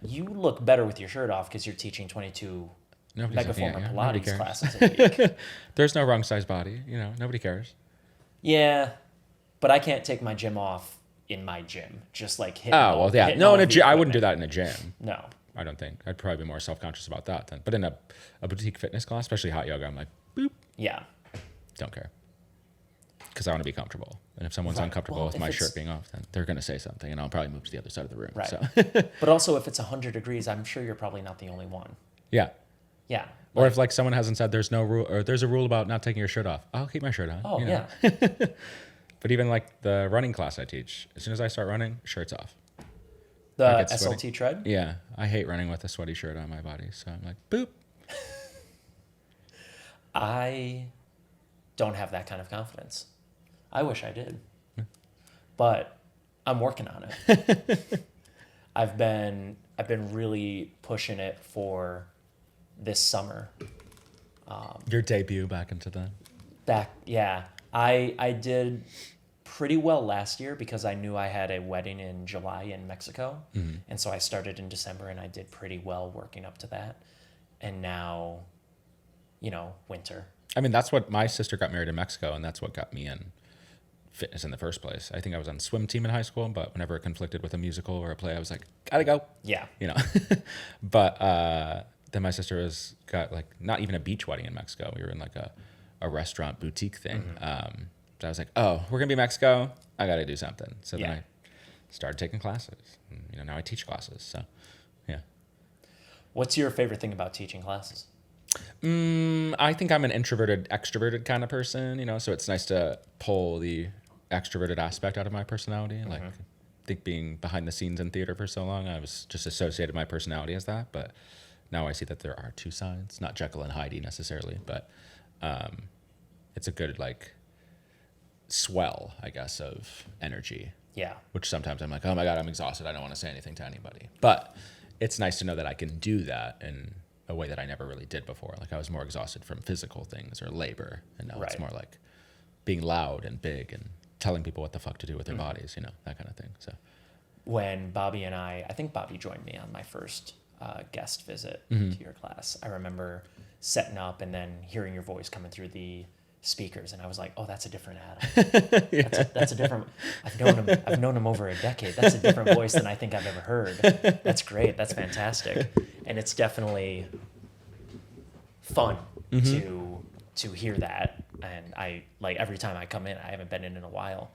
You look better with your shirt off because you're teaching 22 Megaformer Pilates cares. classes a week. There's no wrong size body, nobody cares. Yeah, but I can't take my gym off in my gym. Just like hitting. Oh well, yeah. No, in a gym, I wouldn't do that in a gym. No, I don't think. I'd probably be more self-conscious about that then. But in a boutique fitness class, especially hot yoga, I'm like, boop. Yeah. Don't care. Because I want to be comfortable. And if someone's uncomfortable with my shirt being off, then they're going to say something, and I'll probably move to the other side of the room. Right. So. But also, if it's 100 degrees, I'm sure you're probably not the only one. Yeah. Yeah. Or if like someone hasn't said there's no rule, or there's a rule about not taking your shirt off, I'll keep my shirt on. Oh, yeah. But even like the running class I teach, as soon as I start running, shirt's off. The Like it's SLT sweaty. tread? Yeah. I hate running with a sweaty shirt on my body. So I'm like, boop. I don't have that kind of confidence. I wish I did. But I'm working on it. I've been really pushing it for this summer. Your debut back into the... Yeah. I did pretty well last year because I knew I had a wedding in July in Mexico. Mm-hmm. And so I started in December and I did pretty well working up to that. And now, winter. I mean, that's what my sister got married in Mexico, and that's what got me in fitness in the first place. I think I was on the swim team in high school, but whenever it conflicted with a musical or a play, I was like, gotta go. Yeah. But then my sister got like not even a beach wedding in Mexico. We were in like a restaurant boutique thing. Mm-hmm. So I was like, oh, we're gonna be in Mexico. I gotta do something. So then I started taking classes. And, now I teach classes. So yeah. What's your favorite thing about teaching classes? I think I'm an introverted, extroverted kind of person, so it's nice to pull the extroverted aspect out of my personality. Mm-hmm. Like, I think being behind the scenes in theater for so long, I was just associated my personality as that. But now I see that there are two sides, not Jekyll and Hyde necessarily, but it's a good, like, swell, I guess, of energy. Yeah. Which sometimes I'm like, oh my God, I'm exhausted. I don't want to say anything to anybody. But it's nice to know that I can do that in a way that I never really did before. Like I was more exhausted from physical things or labor, and now it's more like being loud and big and telling people what the fuck to do with their bodies, that kind of thing. So when Bobby and I think Bobby joined me on my first guest visit to your class, I remember setting up and then hearing your voice coming through the speakers, and I was like, oh, that's a different Adam. That's a different. I've known him over a decade. That's a different voice than I think I've ever heard. That's great. That's fantastic. And it's definitely fun to hear that. And I like every time I come in, I haven't been in a while.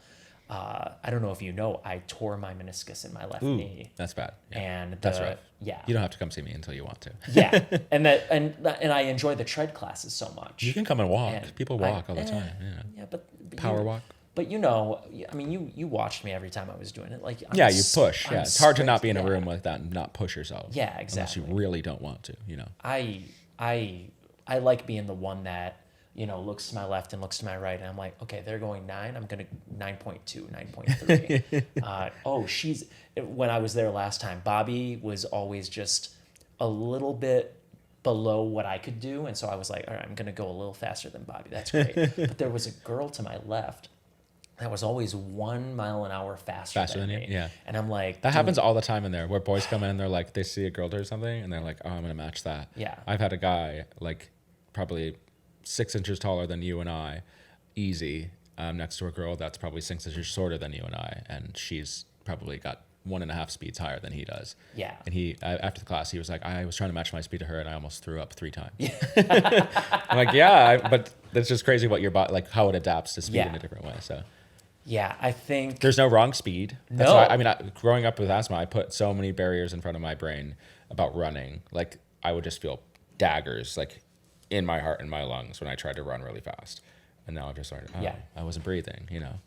I don't know if you know, I tore my meniscus in my left knee. That's bad. Yeah. And That's rough. Yeah. You don't have to come see me until you want to. Yeah. And I enjoy the tread classes so much. You can come and walk. And People walk all the time. Yeah, but Power walk. But you know, I mean, you watched me every time I was doing it. Like, Yeah, you push. Yeah, it's hard to not be in a yeah. room like that and not push yourself. Yeah, exactly. Unless you really don't want to, you know. I like being the one that, you know, looks to my left and looks to my right, and I'm like, okay, they're going 9. I'm gonna 9.2, 9.3. When I was there last time, Bobby was always just a little bit below what I could do, and so I was like, all right, I'm gonna go a little faster than Bobby. That's great. But there was a girl to my left that was always 1 mile an hour faster than you. me. Yeah. And I'm like, that happens all the time in there, where boys come in and they're like, they see a girl do something and they're like, oh, I'm gonna match that. Yeah. I've had a guy like probably 6 inches taller than you and I, easy, next to a girl that's probably 6 inches shorter than you and I, and she's probably got 1.5 speeds higher than he does. Yeah. And after the class, he was like, I was trying to match my speed to her and I almost threw up 3 times. Yeah. I'm like, yeah, but that's just crazy what your body, like how it adapts to speed in a different way. So Yeah, I think there's no wrong speed. That's No. why, I mean, growing up with asthma, I put so many barriers in front of my brain about running. Like I would just feel daggers like in my heart and my lungs when I tried to run really fast. And now I've just learned, I wasn't breathing, you know.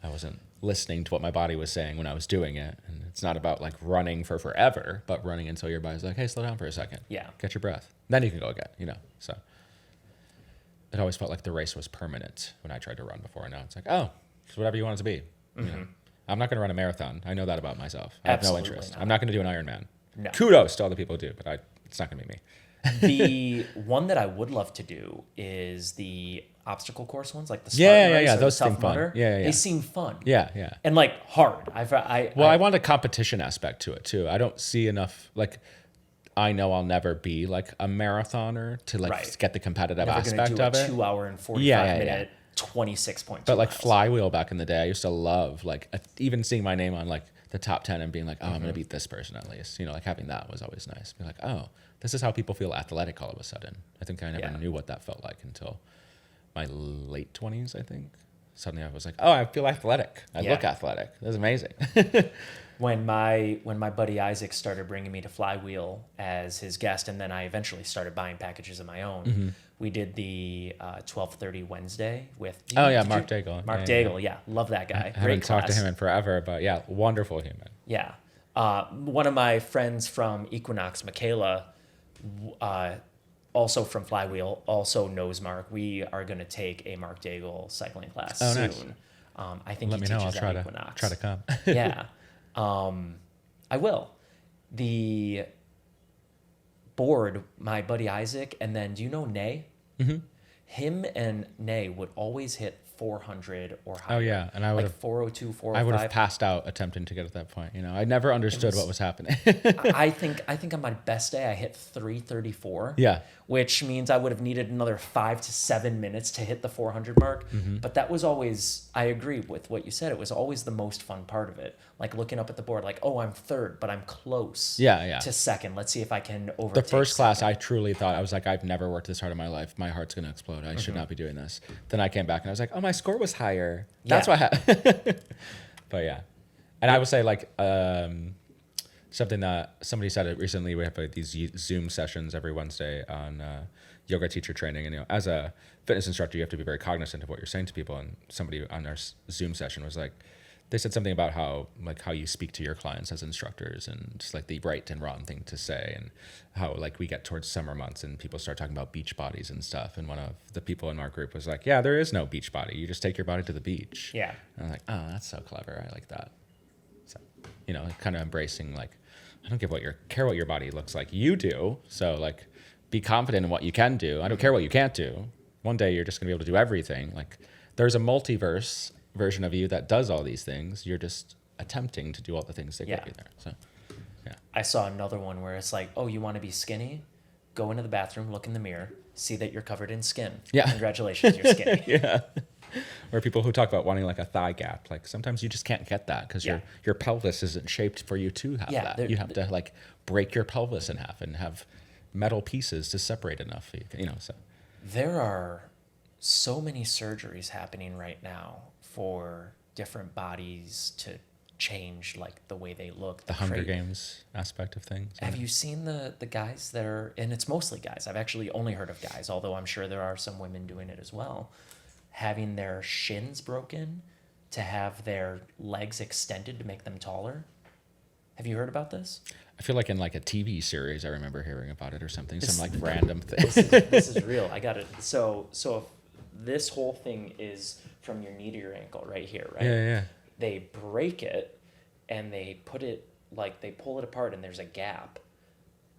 I wasn't listening to what my body was saying when I was doing it. And it's not about like running for forever, but running until your body's like, hey, slow down for a second. Yeah. Get your breath. Then you can go again, you know. So it always felt like the race was permanent when I tried to run before. And now it's like, oh, it's whatever you want it to be. You know? I'm not going to run a marathon. I know that about myself. I have Absolutely no interest. not. I'm not going to do an Ironman. No. Kudos to all the people who do, but it's not going to be me. The one that I would love to do is the obstacle course ones, like the Yeah, Spartan race or those the Tough seem fun. Mudder. Yeah. They seem fun. Yeah. And like hard. I want a competition aspect to it too. I don't see enough, like, I know I'll never be like a marathoner to like get the competitive never aspect gonna of do a it. 2 hour and 45 minute 26.2 But like miles. flywheel back in the day, I used to love like even seeing my name on like the top 10 and being like, oh, I'm gonna beat this person at least. You know, like having that was always nice. Be like, oh, this is how people feel athletic all of a sudden. I think I never knew what that felt like until my late 20s, I think. Suddenly I was like, oh, I feel athletic. I look athletic. That's amazing. When my buddy Isaac started bringing me to Flywheel as his guest, and then I eventually started buying packages of my own, we did the 12:30 Wednesday with Mark Daigle. Mark Daigle, love that guy. I haven't talked to him in forever, but yeah, wonderful human. Yeah. One of my friends from Equinox, Michaela, also from Flywheel, also knows Mark. We are going to take a Mark Daigle cycling class soon. Nice. I think Let he me know. teaches I'll at Equinox. try to come. Yeah. I will. The board, my buddy Isaac, and then do you know Nay? Mm-hmm. Him and Nay would always hit 400 or higher. Oh yeah, and I would like have 402, 405. I would have passed out attempting to get at that point. You know, I never understood what was happening. I think on my best day I hit 334. Yeah. Which means I would have needed another 5 to 7 minutes to hit the 400 mark. But that was always, I agree with what you said. It was always the most fun part of it. Like looking up at the board, like, oh, I'm third, but I'm close. To second. Let's see if I can overtake. The first class, second. I truly thought, I was like, I've never worked this hard in my life. My heart's gonna explode. I should not be doing this. Then I came back and I was like, oh, my score was higher. That's what happened. But yeah, and I would say like something that somebody said it recently. We have like these Zoom sessions every Wednesday on yoga teacher training, and you know, as a fitness instructor, you have to be very cognizant of what you're saying to people. And somebody on our Zoom session was like, they said something about how you speak to your clients as instructors and just like the right and wrong thing to say, and how like we get towards summer months and people start talking about beach bodies and stuff. And one of the people in our group was like, yeah, there is no beach body. You just take your body to the beach. Yeah. And I'm like, oh, that's so clever. I like that. So, you know, kind of embracing like, I don't care what your body looks like. You do. So like, be confident in what you can do. I don't care what you can't do. One day you're just gonna be able to do everything. Like there's a multiverse version of you that does all these things. You're just attempting to do all the things that get you there. So yeah, I saw another one where it's like, oh, you want to be skinny? Go into the bathroom, look in the mirror, see that you're covered in skin. Yeah. Congratulations, you're skinny. Yeah. Or people who talk about wanting like a thigh gap. Like sometimes you just can't get that because your pelvis isn't shaped for you to have that. You have to like break your pelvis in half and have metal pieces to separate enough. So There are so many surgeries happening right now for different bodies to change like the way they look. the Hunger Games aspect of things. Have you seen the guys that are, and it's mostly guys. I've actually only heard of guys, although I'm sure there are some women doing it as well, having their shins broken to have their legs extended to make them taller. Have you heard about this? I feel like in like a TV series, I remember hearing about it or something. Some like This- random thing. This is real. I got it. So if this whole thing is from your knee to your ankle right here, right? Yeah. They break it and they put it like they pull it apart and there's a gap,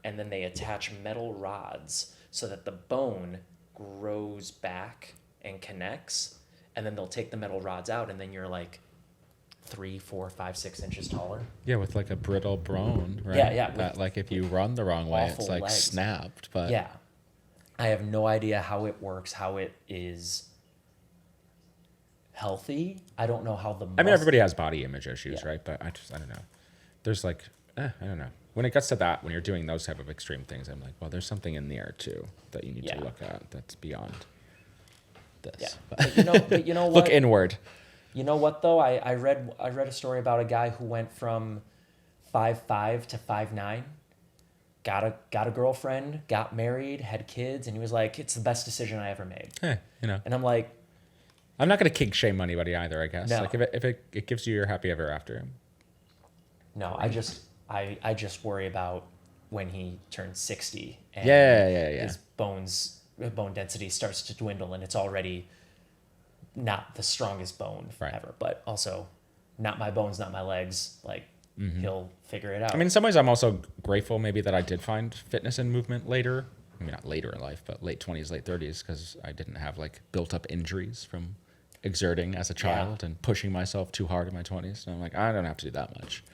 and then they attach metal rods so that the bone grows back and connects, and then they'll take the metal rods out, and then you're like 3, 4, 5, 6 inches taller. Yeah, with like a brittle bone, right? Yeah. That, like if you run the wrong way, it's awful like legs. snapped. But Yeah. I have no idea how it works, how it is healthy. I don't know how the I mean, everybody has body image issues, Yeah. right? But I don't know. There's like, I don't know. When it gets to that, when you're doing those type of extreme things, I'm like, well, there's something in there too that you need Yeah. to look at that's beyond this. Yeah. But But you know what? look inward. You know what though? I read a story about a guy who went from 5'5" to 5'9", got a girlfriend, got married, had kids, and he was like, it's the best decision I ever made. Hey, And I'm like, I'm not gonna kink shame anybody either. I guess. No. Like if it gives you your happy ever after. no, I just worry about when he turns 60 and Yeah. his bone density starts to dwindle, and it's already not the strongest bone Right. ever, but also not my bones, not my legs. Like he'll figure it out. I mean, in some ways, I'm also grateful maybe that I did find fitness and movement later. I mean, not later in life, but late 20s, late 30s, because I didn't have like built up injuries from exerting as a child and pushing myself too hard in my 20s. So I'm like, I don't have to do that much.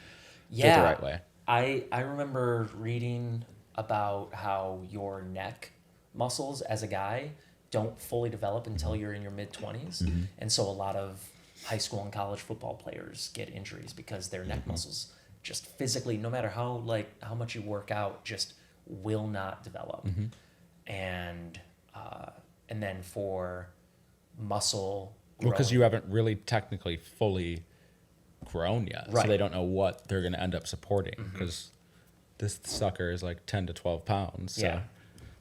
Do it the right way. I remember reading about how your neck muscles as a guy don't fully develop until you're in your mid-20s. And so a lot of high school and college football players get injuries because their neck muscles just physically, no matter how much you work out, just will not develop. And then for muscle Well, because growth- you haven't really technically fully grown yet. Right. So they don't know what they're going to end up supporting because this sucker is like 10 to 12 pounds. So Yeah.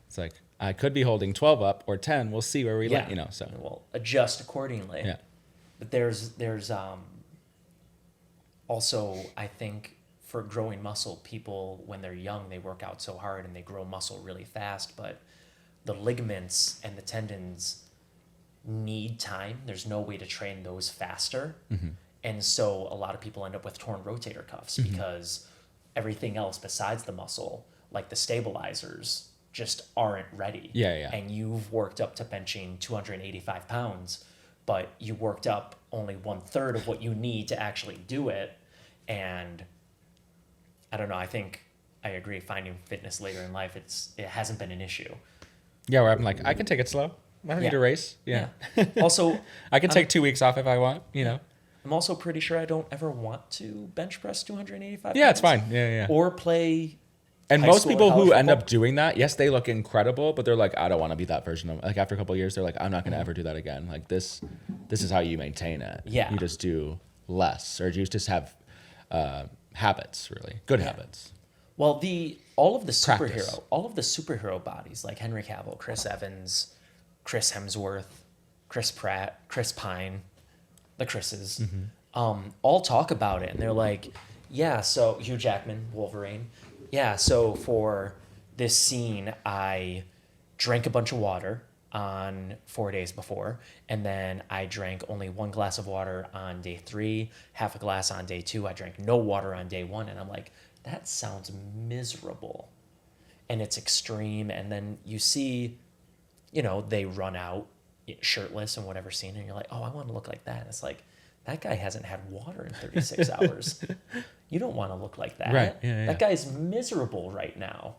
it's like, I could be holding 12 up or 10. We'll see where we Yeah. land, so. Well, adjust accordingly. Yeah. But there's also, I think, for growing muscle, people when they're young they work out so hard and they grow muscle really fast, but the ligaments and the tendons need time. There's no way to train those faster. And so a lot of people end up with torn rotator cuffs because everything else besides the muscle, like the stabilizers, just aren't ready. Yeah. And you've worked up to benching 285 pounds, but you worked up only 1/3 of what you need to actually do it. And I don't know, I think I agree, finding fitness later in life, it hasn't been an issue. Yeah, where I'm like, I can take it slow. I don't need Yeah. a race. Yeah. Also, I can take 2 weeks off if I want, I'm also pretty sure I don't ever want to bench press 285 Yeah, it's pounds. fine. Yeah. Or play And high most school or people who college end up football. doing that, yes, they look incredible, but they're like, I don't want to be that version of, like after a couple of years, they're like, I'm not going to ever do that again. Like this is how you maintain it. Yeah. You just do less, or you just have habits, really good habits. Well, all of the Practice. superhero bodies like Henry Cavill, Chris Evans, Chris Hemsworth, Chris Pratt, Chris Pine, the Chris's, all talk about it, and they're like, yeah, so Hugh Jackman, Wolverine, yeah, so for this scene, I drank a bunch of water on 4 days before, and then I drank only 1 glass of water on day 3, half a glass on day 2. I drank no water on day 1, and I'm like, that sounds miserable, and it's extreme. And then you see, they run out shirtless in whatever scene, and you're like, oh, I want to look like that. And it's like, that guy hasn't had water in 36 hours. You don't want to look like that. Right, yeah. That guy's miserable right now.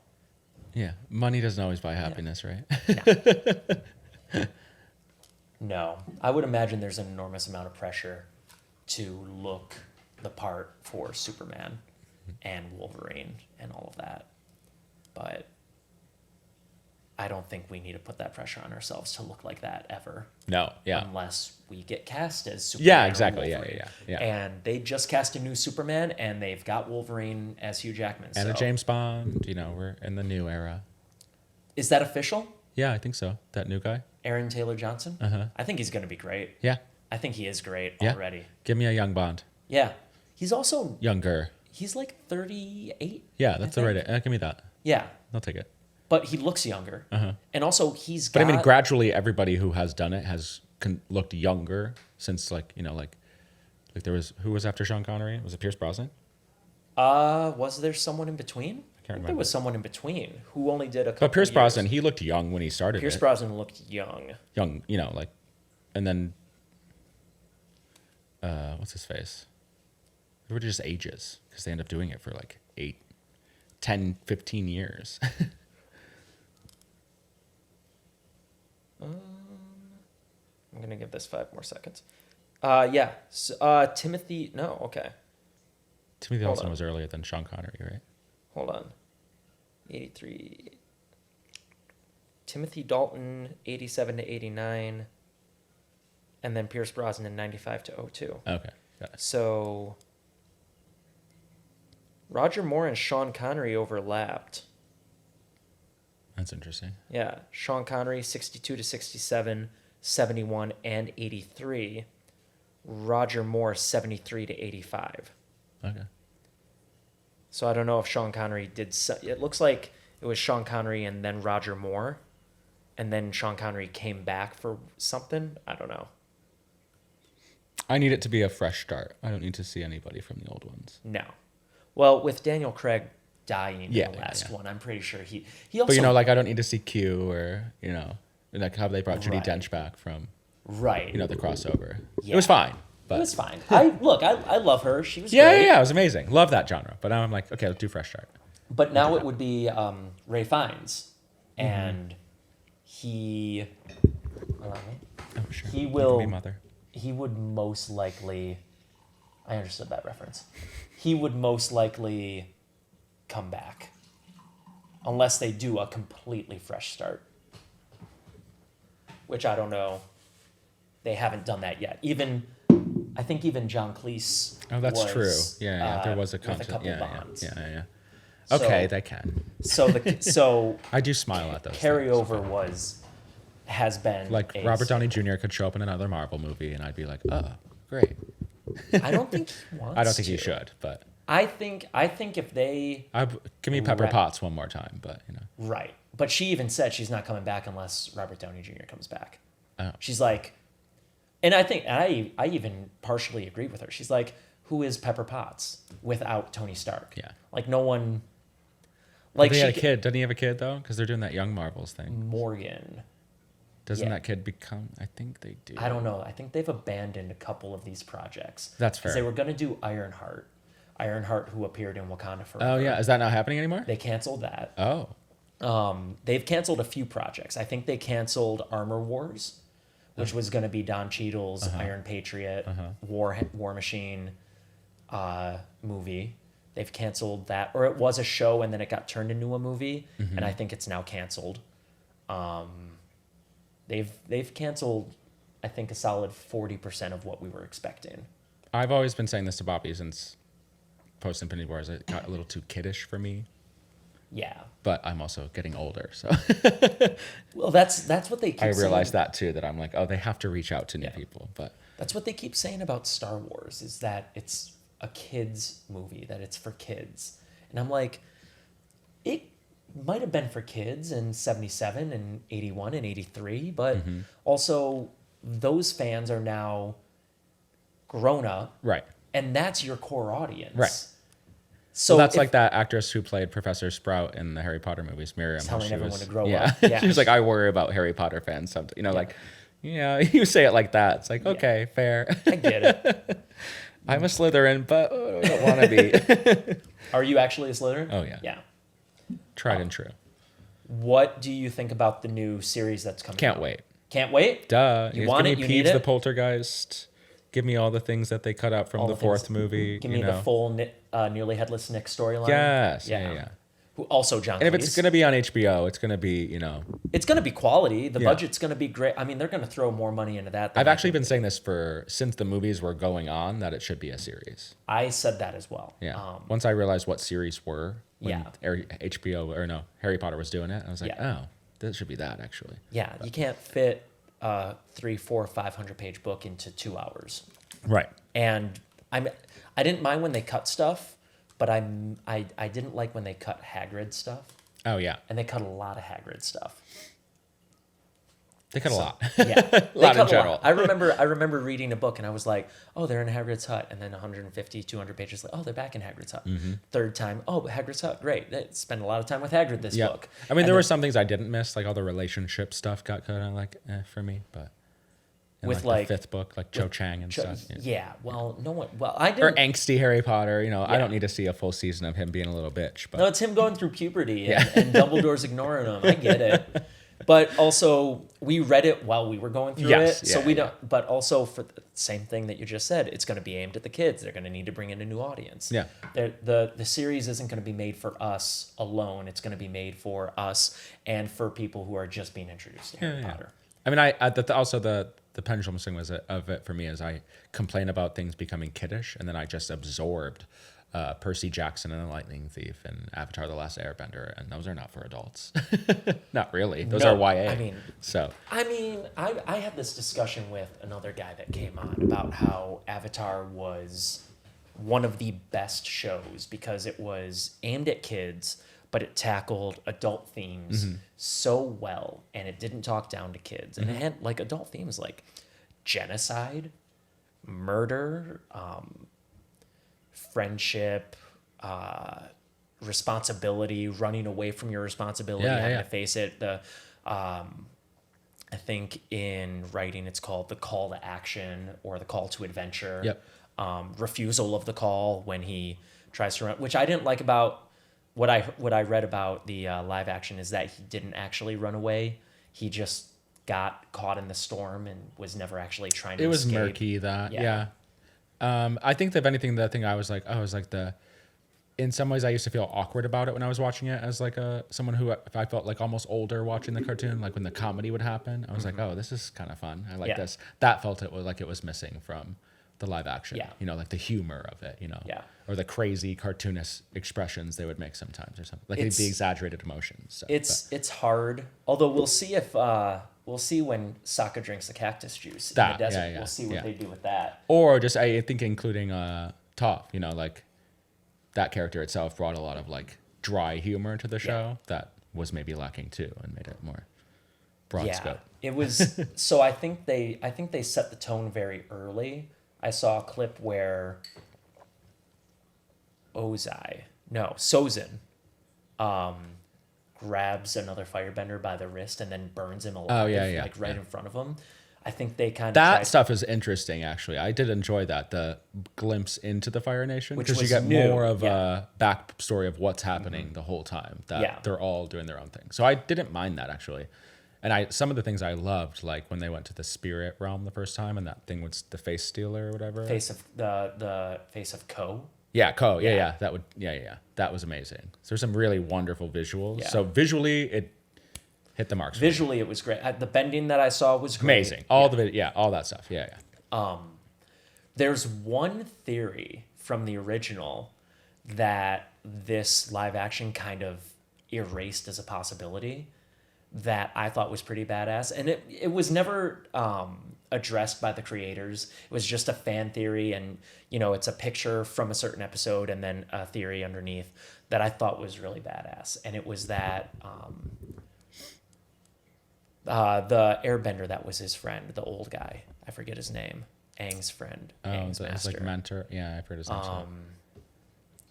Yeah. Money doesn't always buy happiness, right? No, I would imagine there's an enormous amount of pressure to look the part for Superman and Wolverine and all of that. But I don't think we need to put that pressure on ourselves to look like that ever. No, yeah. Unless we get cast as Superman. Yeah, or exactly. Wolverine. Yeah. And they just cast a new Superman, and they've got Wolverine as Hugh Jackman. And so. a James Bond, we're in the new era. Is that official? Yeah, I think so. That new guy. Aaron Taylor Johnson? Uh-huh. I think he's going to be great. Yeah. I think he is great Yeah. already. Give me a young Bond. Yeah. He's also, Younger. he's like 38. Yeah, that's the right. Give me that. Yeah. I'll take it. But he looks younger. Uh-huh. And also he's But got... I mean, gradually, everybody who has done it has looked younger since, like there was, who was after Sean Connery? Was it Pierce Brosnan? Was there someone in between? I think remember. there was someone in between who only did a couple But Pierce years. Brosnan, he looked young when he started. Pierce Brosnan looked young. Young, and then, what's his face? Everybody just ages because they end up doing it for like 8, 10, 15 years. I'm going to give this 5 more seconds. Yeah. So, Timothy... No, okay. Timothy Hold Dalton on. was earlier than Sean Connery, right? Hold on. 83... Timothy Dalton, 87 to 89. And then Pierce Brosnan, 95 to 02. Okay, got it. So... Roger Moore and Sean Connery overlapped. That's interesting. Yeah. Sean Connery, 62 to 67, 71, and 83. Roger Moore, 73 to 85. Okay. So I don't know if Sean Connery did... It looks like it was Sean Connery and then Roger Moore. And then Sean Connery came back for something. I don't know. I need it to be a fresh start. I don't need to see anybody from the old ones. No. Well, with Daniel Craig dying Yeah, in the last yeah. one, I'm pretty sure he also... But I don't need to see Q or like how they brought Judi Right. Dench back from Right. the crossover. Yeah. It was fine. But It was fine. I love her. She was yeah, great. it was amazing. Love that genre. But now I'm like, okay, let's do fresh start. But now it would be Ray Fiennes. And he... Allow me. Oh, sure. He You can will... be mother. He would most likely... I understood that reference. He would most likely come back. Unless they do a completely fresh start. Which I don't know. They haven't done that yet. I think even John Cleese Oh, that's was, true. Yeah, there was a with a concept. couple Yeah, bonds. yeah. So- Okay, they can. So I do smile at those. carryover has been Like a- Robert Downey Jr. could show up in another Marvel movie, and I'd be like, oh, great. I don't think he wants I don't think to. he should, but I think if they give me Pepper Right. Potts one more time. But right, but she even said she's not coming back unless Robert Downey Jr. comes back. Oh. She's like, and I think I even partially agree with her. She's like, who is Pepper Potts without Tony Stark? Yeah. Like no one. Like he she had a kid. Doesn't he have a kid though? Because they're doing that Young Marvels thing. Morgan. Doesn't Yeah. that kid become? I think they do. I don't know. I think they've abandoned a couple of these projects. That's 'Cause fair. They were going to do Ironheart, who appeared in Wakanda Forever. Oh yeah, is that not happening anymore? They canceled that. Oh, They've canceled a few projects. I think they canceled Armor Wars, which was going to be Don Cheadle's Iron Patriot War Machine movie. They've canceled that, or it was a show and then it got turned into a movie, and I think it's now canceled. They've canceled, I think, a solid 40% of what we were expecting. I've always been saying this to Bobby since post Infinity Wars. It got a little too kiddish for me, Yeah. but I'm also getting older, so Well, that's what they keep I realized saying. that too. That I'm like, oh, they have to reach out to new people, but. That's what they keep saying about Star Wars, is that it's a kids movie, that it's for kids. And I'm like, it might have been for kids in 77 and 81 and 83, but also those fans are now grown up, Right. and that's your core audience. Right. So Well, that's if- like that actress who played Professor Sprout in the Harry Potter movies, Miriam. how Telling she everyone was- to grow yeah. up. Yeah. She was like, I worry about Harry Potter fans. Sometimes, like, you say it like that. It's like, okay, fair. I get it. I'm a Slytherin, but I don't want to be. Are you actually a Slytherin? Oh, yeah. Yeah. Tried and true. What do you think about the new series that's coming Can't out? wait. Can't wait? Duh. You It's want gonna it? be You need Peeves the it? Poltergeist. Give me all the things that they cut out from All the the fourth things- movie. Give me the full Nearly Headless Nick storyline. Yes. Yeah. Who also John And if Cleese. it's going to be on HBO, it's going to be, It's going to be quality. The Yeah. budget's going to be great. I mean, they're going to throw more money into that. Than I've I actually think been saying this since the movies were going on, that it should be a series. I said that as well. Yeah. Once I realized what series were, when Yeah. HBO or no, Harry Potter was doing it, I was like, Yeah. oh, this should be that actually. Yeah, you can't fit a 300, 400, 500 page book into 2 hours. Right. And I didn't mind when they cut stuff, but I didn't like when they cut Hagrid stuff, Oh yeah. and they cut a lot of Hagrid stuff. They cut a lot. Yeah, A lot in general. I remember reading a book and I was like, oh, they're in Hagrid's hut, and then 150, 200 pages later, oh, they're back in Hagrid's hut. Third time, oh, Hagrid's hut, great. They spend a lot of time with Hagrid this Yeah. book. I mean, And there then were some things I didn't miss, like all the relationship stuff got cut out, like for me, but and With, like like- the fifth book, like Cho Chang and stuff. Yeah. yeah, well, no one. Well, I Or didn't. angsty Harry Potter, I Yeah. don't need to see a full season of him being a little bitch, but No, it's him going through puberty and, Yeah. and Dumbledore's ignoring him. I get it. But also, we read it while we were going through Yes, it. So yeah, we yeah. don't, but also for the same thing that you just said, it's going to be aimed at the kids. They're going to need to bring in a new audience. Yeah. The series isn't going to be made for us alone. It's going to be made for us and for people who are just being introduced to Harry Potter. I mean, also the pendulum swing of it for me is I complain about things becoming kiddish, and then I just absorbed Percy Jackson and the Lightning Thief and Avatar: The Last Airbender, and those are not for adults. Not really. Those No, are YA. I mean- so I had this discussion with another guy that came on about how Avatar was one of the best shows because it was aimed at kids, but it tackled adult themes so well, and it didn't talk down to kids. And it had like adult themes like genocide, murder, friendship, responsibility, running away from your responsibility, Yeah, having yeah. to face it. I think in writing it's called the call to action or the call to adventure. Yep. Refusal of the call when he tries to run, which I didn't like about what I read about the live action is that he didn't actually run away. He just got caught in the storm and was never actually trying to it was escape. murky. That Yeah. I think that if anything, the thing I was like in some ways I used to feel awkward about it when I was watching it as like someone who if I felt like almost older watching the cartoon, like when the comedy would happen, I was like, oh, this is kind of fun. I like Yeah. this. That felt it was like it was missing from the live action. Yeah. Like the humor of it, Yeah. or the crazy cartoonist expressions they would make sometimes or something. Like It's- the exaggerated emotions. So, It's hard. Although we'll see if we'll see when Sokka drinks the cactus juice in That, the desert. yeah, yeah, We'll see what yeah. they do with that. or just I think including Toph, like that character itself brought a lot of like dry humor to the show that was maybe lacking too and made it more broad Yeah, scope. it was. So I think they set the tone very early. I saw a clip where Sozin, grabs another firebender by the wrist and then burns him alive. Oh, yeah, like right yeah. in front of him. I think they kind of That stuff is interesting, actually. I did enjoy that, the glimpse into the Fire Nation, Which because you was get new, more of yeah. a backstory of what's happening the whole time. That Yeah. they're all doing their own thing. So I didn't mind that, actually. And some of the things I loved, like when they went to the spirit realm the first time, and that thing was the face stealer or whatever. the face of Ko. Yeah, Ko. Yeah, Yeah. yeah. That would. Yeah. That was amazing. So there's some really wonderful visuals. Yeah. So visually, it hit the marks. for me. Visually, it was great. The bending that I saw was great. Amazing. All that stuff. Yeah. There's one theory from the original that this live action kind of erased as a possibility that I thought was pretty badass. And it was never addressed by the creators. It was just a fan theory, and it's a picture from a certain episode and then a theory underneath that I thought was really badass. And it was that the airbender that was his friend, the old guy, I forget his name, Aang's friend, Aang's His master, like mentor. Yeah, I've heard his name.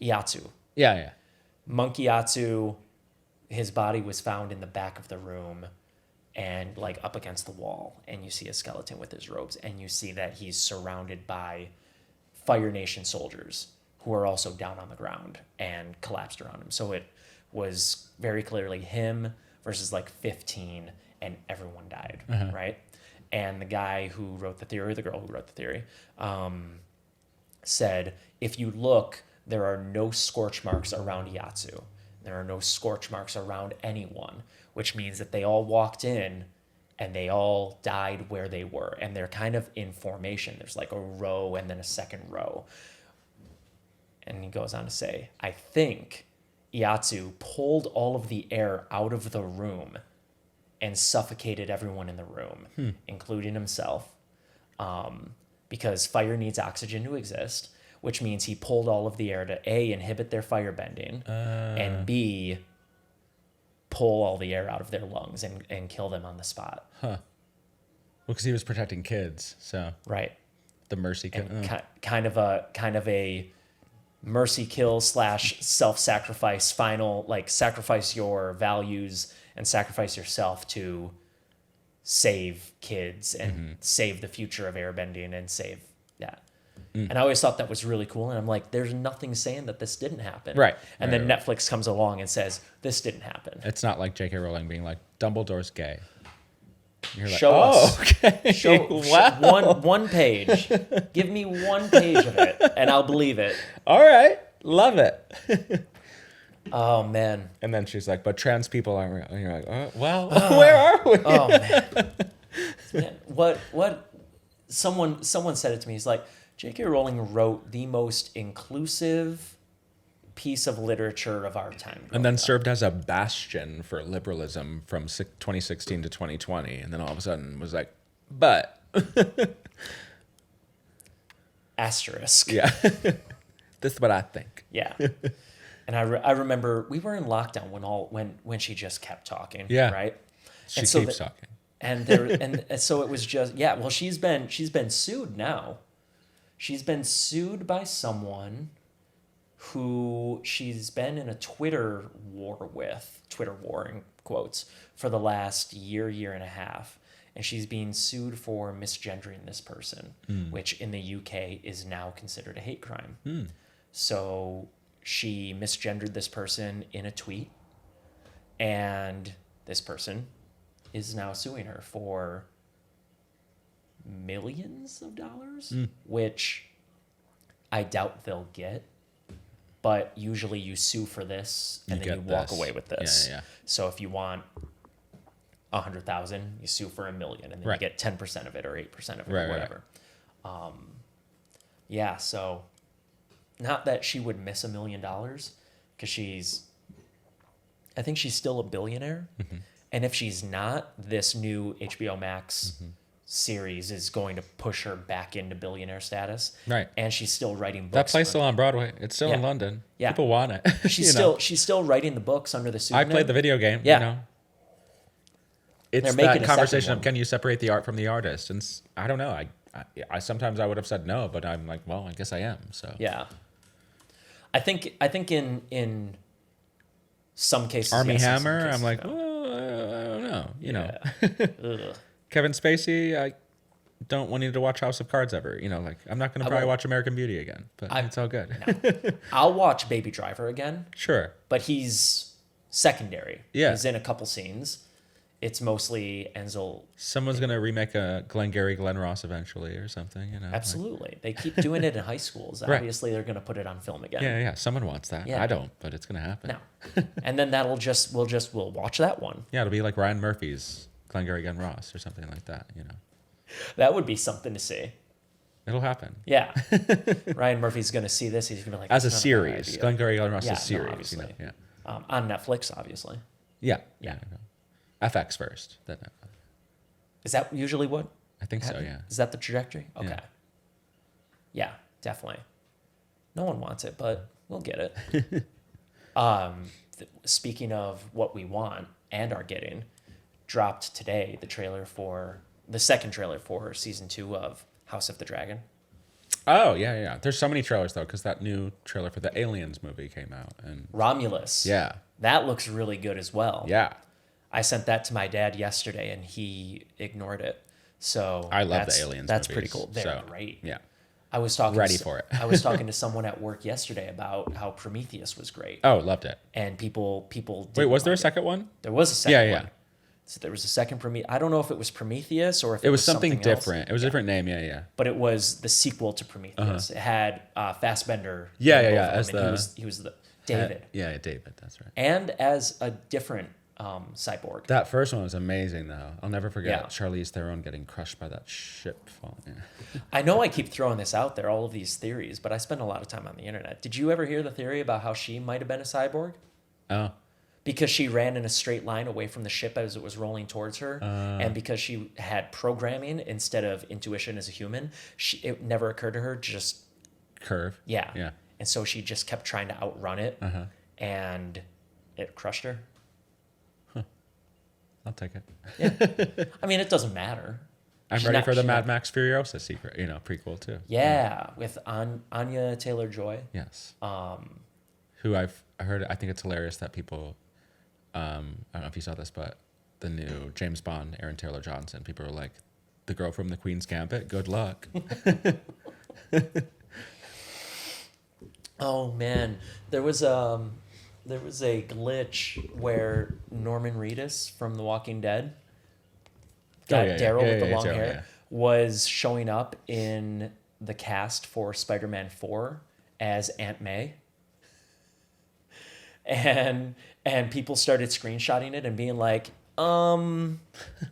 Iatsu. Yeah. Monkey Iatsu, his body was found in the back of the room and like up against the wall, and you see a skeleton with his robes, and you see that he's surrounded by Fire Nation soldiers who are also down on the ground and collapsed around him. So it was very clearly him versus like 15, and everyone died, right? And the guy who wrote the theory, the girl who wrote the theory, said, if you look, there are no scorch marks around Iatsu. There are no scorch marks around anyone, which means that they all walked in and they all died where they were. And they're kind of in formation. There's like a row and then a second row. And he goes on to say, I think Iatsu pulled all of the air out of the room and suffocated everyone in the room, including himself, because fire needs oxygen to exist, which means he pulled all of the air to A, inhibit their fire bending, and B, pull all the air out of their lungs and kill them on the spot. Huh. Well, because he was protecting kids, so Right. the mercy kill. Kind of a mercy kill / self-sacrifice, final, like sacrifice your values and sacrifice yourself to save kids and save the future of airbending and save that. And I always thought that was really cool. And I'm like, there's nothing saying that this didn't happen. Right. And then Netflix comes along and says, this didn't happen. It's not like J.K. Rowling being like, Dumbledore's gay. You're like, Show us. Okay. Wow. One page. Give me one page of it, and I'll believe it. All right. Love it. Oh, man. And then she's like, but trans people aren't real. And you're like, oh, well, where are we? Oh, man. What? Someone said it to me. He's like, J.K. Rowling wrote the most inclusive piece of literature of our time. And then served as a bastion for liberalism from 2016 to 2020. And then all of a sudden was like, but. Asterisk. Yeah. This is what I think. Yeah. And I remember we were in lockdown when she just kept talking. Yeah. Right. She And so keeps talking. And there and so it was just well she's been sued now. She's been sued by someone who she's been in a Twitter war in quotes, for the last year and a half. And she's being sued for misgendering this person, which in the UK is now considered a hate crime. So she misgendered this person in a tweet, and this person is now suing her for millions of dollars, which I doubt they'll get. But usually you sue for this and then you walk away with this. Yeah. So if you want 100,000, you sue for $1 million, and then you get 10% of it or 8% of it or whatever. Yeah, so not that she would miss $1 million, because I think she's still a billionaire. And if she's not, this new HBO Max series is going to push her back into billionaire status. Right. And she's still writing books. That play's still on Broadway. It's still in London. Yeah. People want it. She's still writing the books under the pseudonym. I played the video game. Yeah. You know. It's They're making that a conversation second of, can you separate the art from the artist? And I don't know. I sometimes I would have said no, but I'm like, well, I guess I am. So yeah. I think in some cases, Army yes, in some Hammer, cases, I'm like, no. well, I don't know. You know. Ugh. Kevin Spacey, I don't want you to watch House of Cards ever. You know, like, I'm not going to probably watch American Beauty again, but it's all good. No. I'll watch Baby Driver again, Sure. but he's secondary. Yeah. He's in a couple scenes. It's mostly Enzel. Someone's going to remake a Glengarry Glen Ross eventually or something, you know. Absolutely. They keep doing it in high schools. Right. Obviously, they're going to put it on film again. Yeah. Someone wants that. Yeah. I don't, but it's going to happen. No. And then we'll watch that one. Yeah, it'll be like Ryan Murphy's Glengarry Glen Ross or something like that, you know. That would be something to see. It'll happen. Yeah. Ryan Murphy's going to see this. He's going to be like, As a "That's not bad series. idea." Glengarry Glen Ross is Yeah, a series, obviously. you know. Yeah. On Netflix, obviously. Yeah. Yeah. FX first. Then Is that usually what? I think so, yeah. Is that the trajectory? Okay. Yeah. Yeah, definitely. No one wants it, but we'll get it. Speaking of what we want and are getting, dropped today the second trailer for season 2 of House of the Dragon. Oh, yeah. There's so many trailers, though, because that new trailer for the Aliens movie came out. And Romulus. yeah. That looks really good as well. Yeah. I sent that to my dad yesterday, and he ignored it. So I love the Aliens That's movies, pretty cool. They're so, great. Yeah. I was talking Ready for it. I was talking to someone at work yesterday about how Prometheus was great. Oh, loved it. And people Wait, was there a second one? There was a second Yeah. one. So there was a second Prometheus. I don't know if it was Prometheus or if It was something else. different. It was a different name, yeah. But it was the sequel to Prometheus. It had Yeah, Fassbender. yeah, in both yeah, of them, as and the- he was the David. Yeah, David, that's right. And as a different Cyborg. That first one was amazing, though. I'll never forget Yeah. Charlize Theron getting crushed by that ship falling. Yeah. I know I keep throwing this out there, all of these theories, but I spend a lot of time on the internet. Did you ever hear the theory about how she might have been a cyborg? Oh, Because she ran in a straight line away from the ship as it was rolling towards her, and because she had programming instead of intuition as a human, it never occurred to her just curve. yeah. Yeah. And so she just kept trying to outrun it, and it crushed her. I'll take it. Yeah. I mean, it doesn't matter. I'm She's ready not- for the she's Mad not- Max Furiosa secret, prequel too. Yeah, with Anya Taylor-Joy. Yes. Who I heard, I think it's hilarious that people, I don't know if you saw this, but the new James Bond, Aaron Taylor Johnson, people are like, the girl from the Queen's Gambit, good luck. Oh man, there was a glitch where Norman Reedus from The Walking Dead, Daryl with the long hair, was showing up in the cast for Spider-Man 4 as Aunt May. And people started screenshotting it and being like,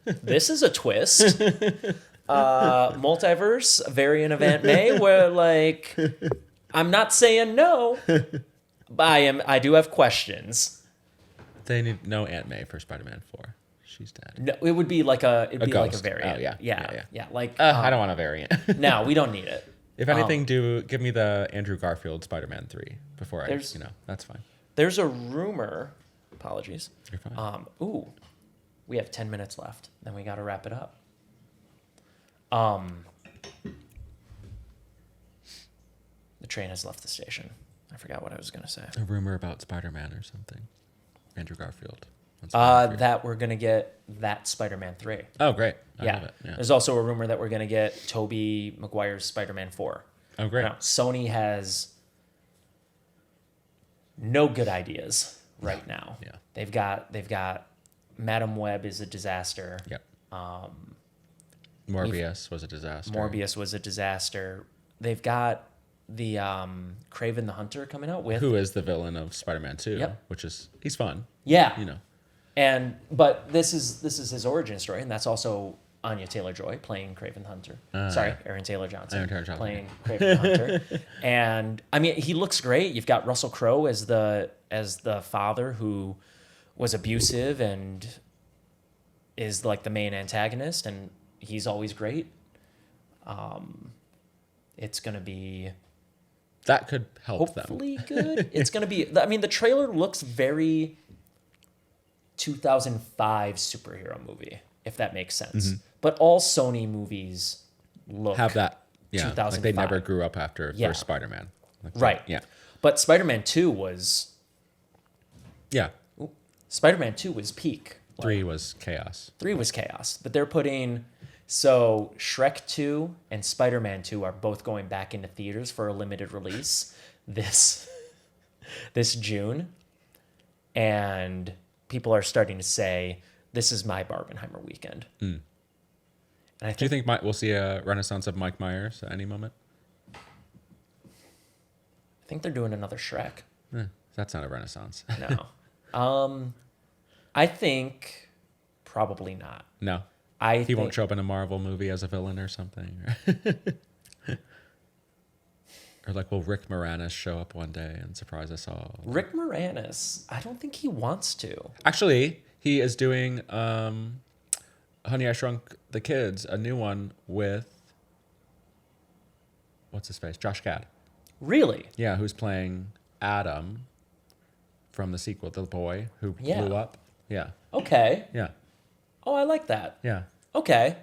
this is a twist. Multiverse, a variant of Aunt May, where like, I'm not saying no, but I do have questions. They need no Aunt May for Spider-Man 4. She's dead. No, it would be like a ghost. variant. Oh, yeah. Yeah. Like, I don't want a variant. no, we don't need it. If anything, give me the Andrew Garfield Spider-Man 3 before There's- that's fine. There's a rumor. Apologies. You're fine. We have 10 minutes left. Then we got to wrap it up. The train has left the station. I forgot what I was going to say. A rumor about Spider-Man or something. Andrew Garfield. on Spider-Man 3. That we're going to get that Spider-Man 3. Oh, great. I Yeah. love it. Yeah. There's also a rumor that we're going to get Tobey Maguire's Spider-Man 4. Oh, great. Now, Sony has no good ideas right now. Yeah. They've got Madam Web is a disaster. Yep. Morbius was a disaster. They've got the Kraven the Hunter coming out with Who is the villain of Spider-Man 2, Yep. which is, he's fun. yeah. But this is his origin story, and that's also Anya Taylor-Joy playing Kraven the Hunter. Sorry, Aaron Taylor Johnson playing Kraven the Hunter. And I mean, he looks great. You've got Russell Crowe as the father who was abusive and is like the main antagonist, and he's always great. It's gonna be That could help them. hopefully good. It's gonna be. I mean, the trailer looks very 2005 superhero movie, if that makes sense. But all Sony movies look Have that. Yeah. Like they 2005. never grew up after Yeah. first Spider-Man. Like, Right. Yeah. But Spider-Man 2 was Yeah. peak. 3 was chaos. 3 was chaos. But they're putting so Shrek 2 and Spider-Man 2 are both going back into theaters for a limited release this June. And people are starting to say, this is my Barbenheimer weekend. And I Do you think think we'll see a renaissance of Mike Myers at any moment? they're doing another Shrek. That's not a renaissance. No. I think probably not. No. He Won't show up in a Marvel movie as a villain or something. Or like, will Rick Moranis show up one day and surprise us all? Rick Moranis, I don't think he wants to. Actually, he is doing Honey, I Shrunk the Kids, a new one with, what's his face? Josh Gad. Really? Yeah, who's playing Adam from the sequel, the boy who Yeah. blew up. Yeah, Okay. yeah, Oh, I like that. yeah. Okay.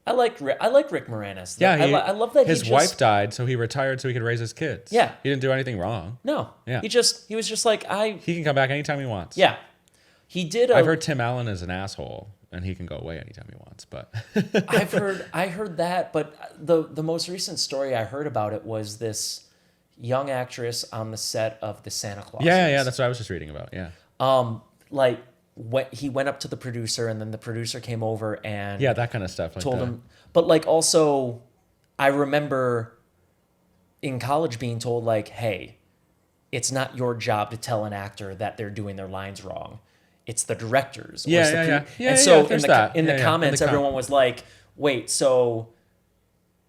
I like Rick Moranis. Yeah, I love that his wife died, so he retired so he could raise his kids. Yeah. He didn't do anything wrong. No. Yeah. He was just like He can come back anytime he wants. Yeah. He did. I've heard Tim Allen is an asshole, and he can go away anytime he wants. But I heard that, but the most recent story I heard about it was this young actress on the set of the Santa Claus. yeah, that's what I was just reading about. Yeah, Like he went up to the producer, and then the producer came over and yeah, that kind of stuff. Like told that. him. But like also, I remember in college being told like, hey, it's not your job to tell an actor that they're doing their lines wrong. it's the directors. Or Yeah, it's the yeah, yeah. Yeah, and yeah, so there's that. in the Yeah, yeah. comments, In the everyone was like, wait, so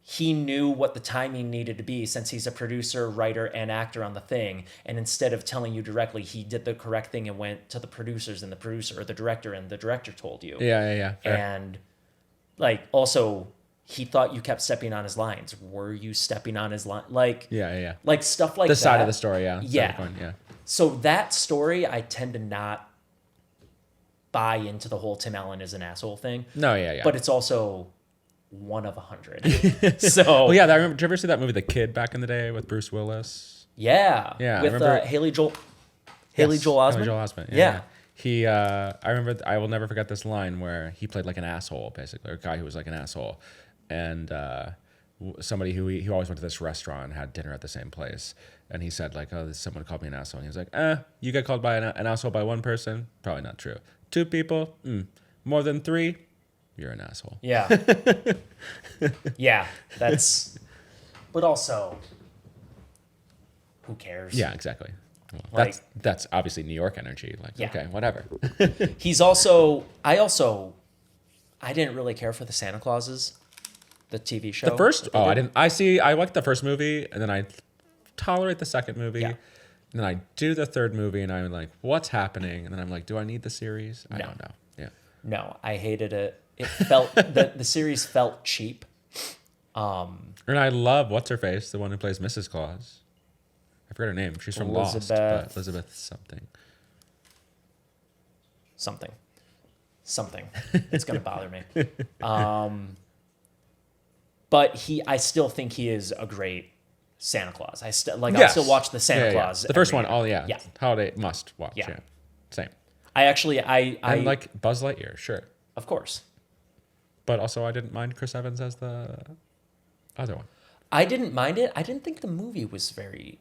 he knew what the timing needed to be since he's a producer, writer, and actor on the thing. And instead of telling you directly, he did the correct thing and went to the producers and the producer or the director and the director told you. Yeah, yeah, yeah. Fair. And like also he thought you kept stepping on his lines. Were you stepping on his line? Like, Yeah, yeah, yeah. like stuff like The that. side of the story, yeah. Yeah. Coin, yeah. So that story, I tend to not buy into the whole Tim Allen is an asshole thing. No, yeah, yeah. But it's also one of 100. So well, yeah. I remember. Did you ever see that movie, The Kid, back in the day with Bruce Willis? yeah, Yeah, I with remember Haley Joel Yes, Osment. Haley Joel Osment. Yeah. Yeah. He, I remember. I will never forget this line where he played like an asshole, basically, or a guy who was like an asshole, and somebody who he always went to this restaurant and had dinner at the same place, and he said like, "Oh, someone called me an asshole," and he was like, you get called by an asshole by one person, probably not true. Two people, more than three, you're an asshole." Yeah. Yeah, that's. But also, who cares? Yeah, exactly. Well, Like- that's obviously New York energy. Like, Yeah. okay, whatever. He's also. I didn't really care for the Santa Clauses, the TV show. The first, I didn't. I liked the first movie, and then I tolerate the second movie. Yeah. And then I do the third movie, and I'm like, what's happening? And then I'm like, do I need the series? I No. don't know. Yeah. No, I hated it. It felt the series felt cheap. And I love what's her face, the one who plays Mrs. Claus. I forget her name. She's from Lost, but Elizabeth something. Something. It's gonna bother me. But I still think he is a great Santa Claus. I still I'll Yes. still watch the Santa Yeah, yeah. Claus. The first every one. year. Oh yeah. Yeah. Holiday must watch. Yeah. Yeah. Same. I actually I And like Buzz Lightyear, sure. of course. But also, I didn't mind Chris Evans as the other one. I didn't mind it. I didn't think the movie was very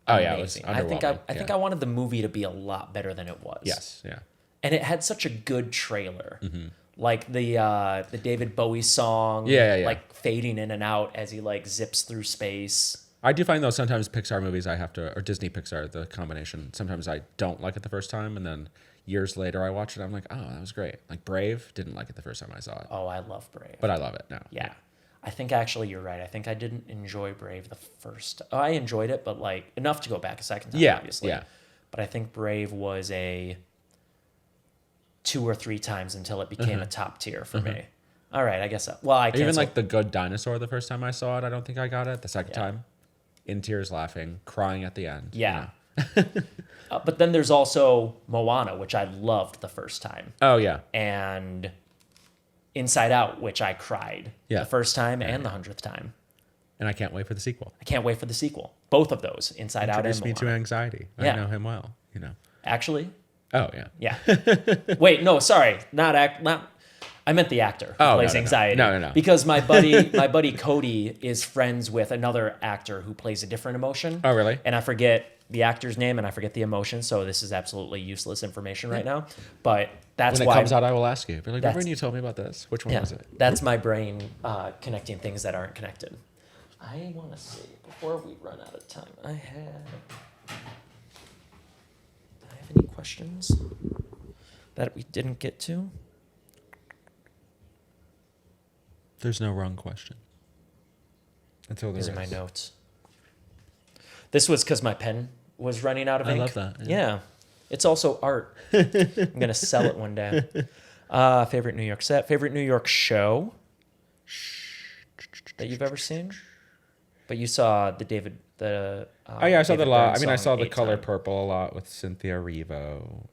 Oh yeah, it was amazing. I think underwhelming. I wanted the movie to be a lot better than it was. Yes. Yeah. And it had such a good trailer. Like the David Bowie song, Yeah, yeah. like fading in and out as he like zips through space. I do find though sometimes Pixar movies I have to, or Disney Pixar, the combination. Sometimes I don't like it the first time, and then years later I watch it. I'm like, oh, that was great. Like Brave, didn't like it the first time I saw it, Oh, I love Brave. but I love it now. Yeah. I think actually you're right. I think I didn't enjoy Brave the first. Oh, I enjoyed it, but like enough to go back a second time, Yeah, obviously. yeah. But I think Brave was a 2 or 3 times until it became a top tier for me. All right, I guess. Well, I can't Even like The Good Dinosaur, the first time I saw it, I don't think I got it. The second Yeah. time, in tears, laughing, crying at the end. you Yeah. know. But then there's also Moana, which I loved the first time, Oh yeah. and Inside Out, which I cried Yeah. the first time and the 100th time. And I can't wait for the sequel. I can't wait for the sequel. Both of those, Inside Out and Introduce me Moana. to anxiety. Yeah. I know him well. You know. Actually, Oh yeah. yeah. Wait, no, sorry, not. I meant the actor who Oh, plays no. anxiety. No. Because my buddy Cody is friends with another actor who plays a different emotion. Oh really? And I forget the actor's name and I forget the emotion, so this is absolutely useless information right now. But that's When it why comes out, I will ask you. But like, That's- remember when you told me about this? Which one yeah, was it? that's my brain connecting things that aren't connected. I want to see before we run out of time. I have any questions that we didn't get to? There's no wrong question. Until there These is. are my notes. This was because my pen was running out of I ink. love that, yeah. Yeah. It's also art. I'm going to sell it one day. Favorite New York set? Favorite New York show that you've ever seen? But you saw the Oh yeah, I saw David that a lot. Byrne I mean, I song saw The 8 Color times. Purple a lot with Cynthia Erivo.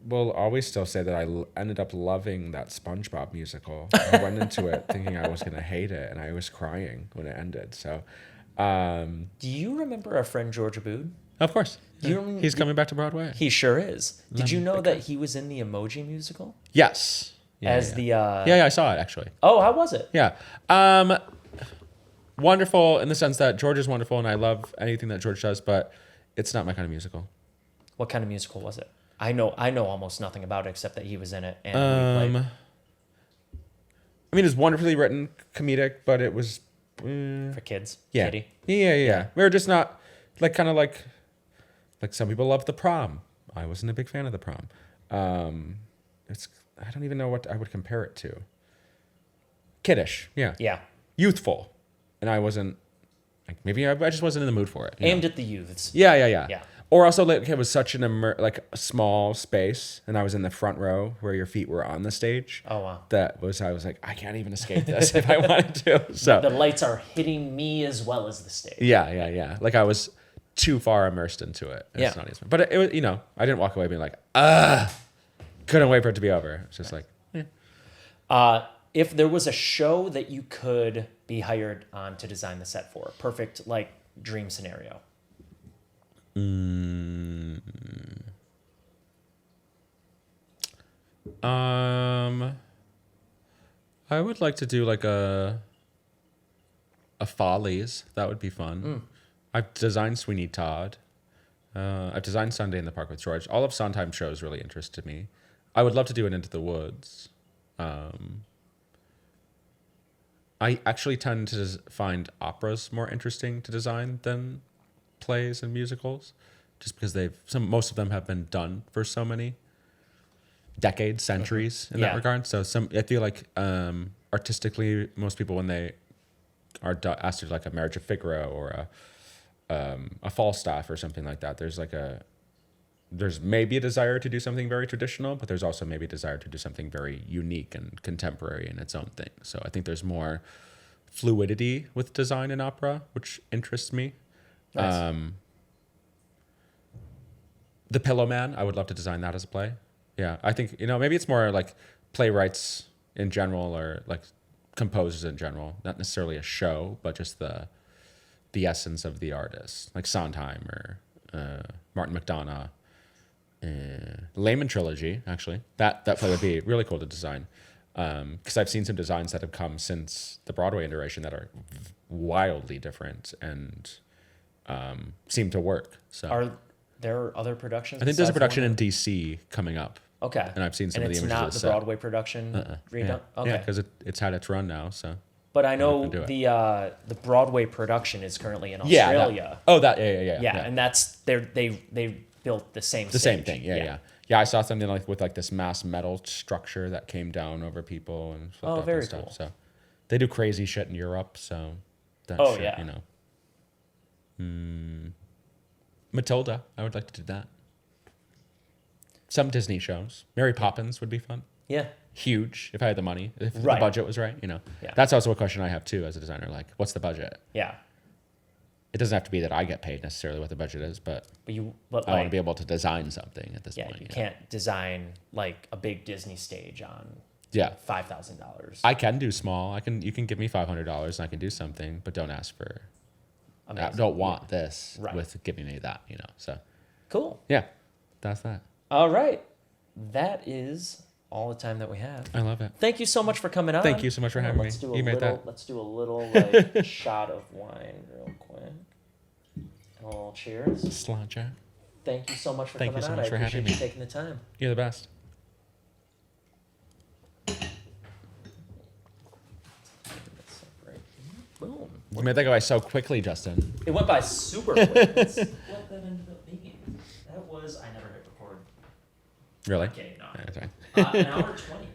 Will always still say that ended up loving that SpongeBob musical. I went into it thinking I was gonna hate it, and I was crying when it ended. So, Do you remember our friend George Abood? of course, You rem- he's coming back to Broadway. He sure is. Did you know big that he was in the Emoji musical? Yes, As the yeah, I saw it actually. Oh, how was it? Yeah. Wonderful in the sense that George is wonderful, and I love anything that George does, but it's not my kind of musical. What kind of musical was it? I know almost nothing about it except that he was in it and we played. I mean, it's wonderfully written, comedic, but it was For kids. yeah. Kitty. Yeah. We were just not like kind of like Like some people love the prom. I wasn't a big fan of the prom. It's I don't even know what I would compare it to. Kiddish, yeah. Yeah. Youthful, and I wasn't. Like maybe I just wasn't in the mood for it. Aimed at the youths. Yeah. Yeah. Or also, like, it was such an like a small space, and I was in the front row where your feet were on the stage. Oh, wow. I was like, I can't even escape this if I wanted to. So The lights are hitting me as well as the stage. yeah. Like I was too far immersed into it. Yeah. It's not easy. But it was, I didn't walk away being like, couldn't wait for it to be over. It's just like, If there was a show that you could be hired on to design the set for, perfect, like, dream scenario. I would like to do like a Follies. That would be fun. I've designed Sweeney Todd. I've designed Sunday in the Park with George. All of Sondheim shows really interested me. I would love to do it Into the Woods. I actually tend to find operas more interesting to design than plays and musicals, just because most of them have been done for so many decades, centuries in that regard. So I feel like artistically, most people when they are asked to do like a Marriage of Figaro or a Falstaff or something like that, there's maybe a desire to do something very traditional, but there's also maybe a desire to do something very unique and contemporary in its own thing. So I think there's more fluidity with design in opera, which interests me. Nice. The Pillow Man, I would love to design that as a play. Yeah, I think, maybe it's more like playwrights in general or like composers in general, not necessarily a show, but just the essence of the artist, like Sondheim or Martin McDonough. Layman Trilogy, actually. That play would be really cool to design. Because I've seen some designs that have come since the Broadway iteration that are wildly different and seem to work. So Are there other productions? I think there's a aside from production one? in DC coming up. Okay. And I've seen some and of the it's images not of the the set. Broadway production redone? Yeah. Okay. Yeah, because it's had its run now. So. But I know can do it. the Broadway production is currently in Yeah. Australia. Yeah. And that's they built the same The stage. same thing. Yeah. Yeah, I saw something like with like this mass metal structure that came down over people and flipped up very and stuff. cool. So they do crazy shit in Europe. So that Oh, shit, yeah. Matilda, I would like to do that. Some Disney shows. Mary Poppins would be fun. Yeah. Huge if I had the money, if the Right. budget was right. Yeah. That's also a question I have too as a designer. Like, what's the budget? Yeah. It doesn't have to be that I get paid necessarily what the budget is, but I want Like, to be able to design something at this yeah, point. you can't design like a big Disney stage on Yeah. $5,000. I can do small. You can give me $500 and I can do something, but don't ask for. I Amazing. don't want this Right. with giving me that. So Cool. yeah, that's that. All right. That is all the time that we have. I love it. Thank you so much for coming on. Thank you so much for having me. You made that. Let's do a little like shot of wine real quick. And a little cheers. Sláinte. Thank you so much for Thank coming you so on. much I for appreciate having you me. taking the time. You're the best. Boom. You made that go by so quickly, Justin. It went by super quick. That's what that ended up being. That was, I never hit record. Really? I'm kidding, no. Yeah, that's right. An hour 20.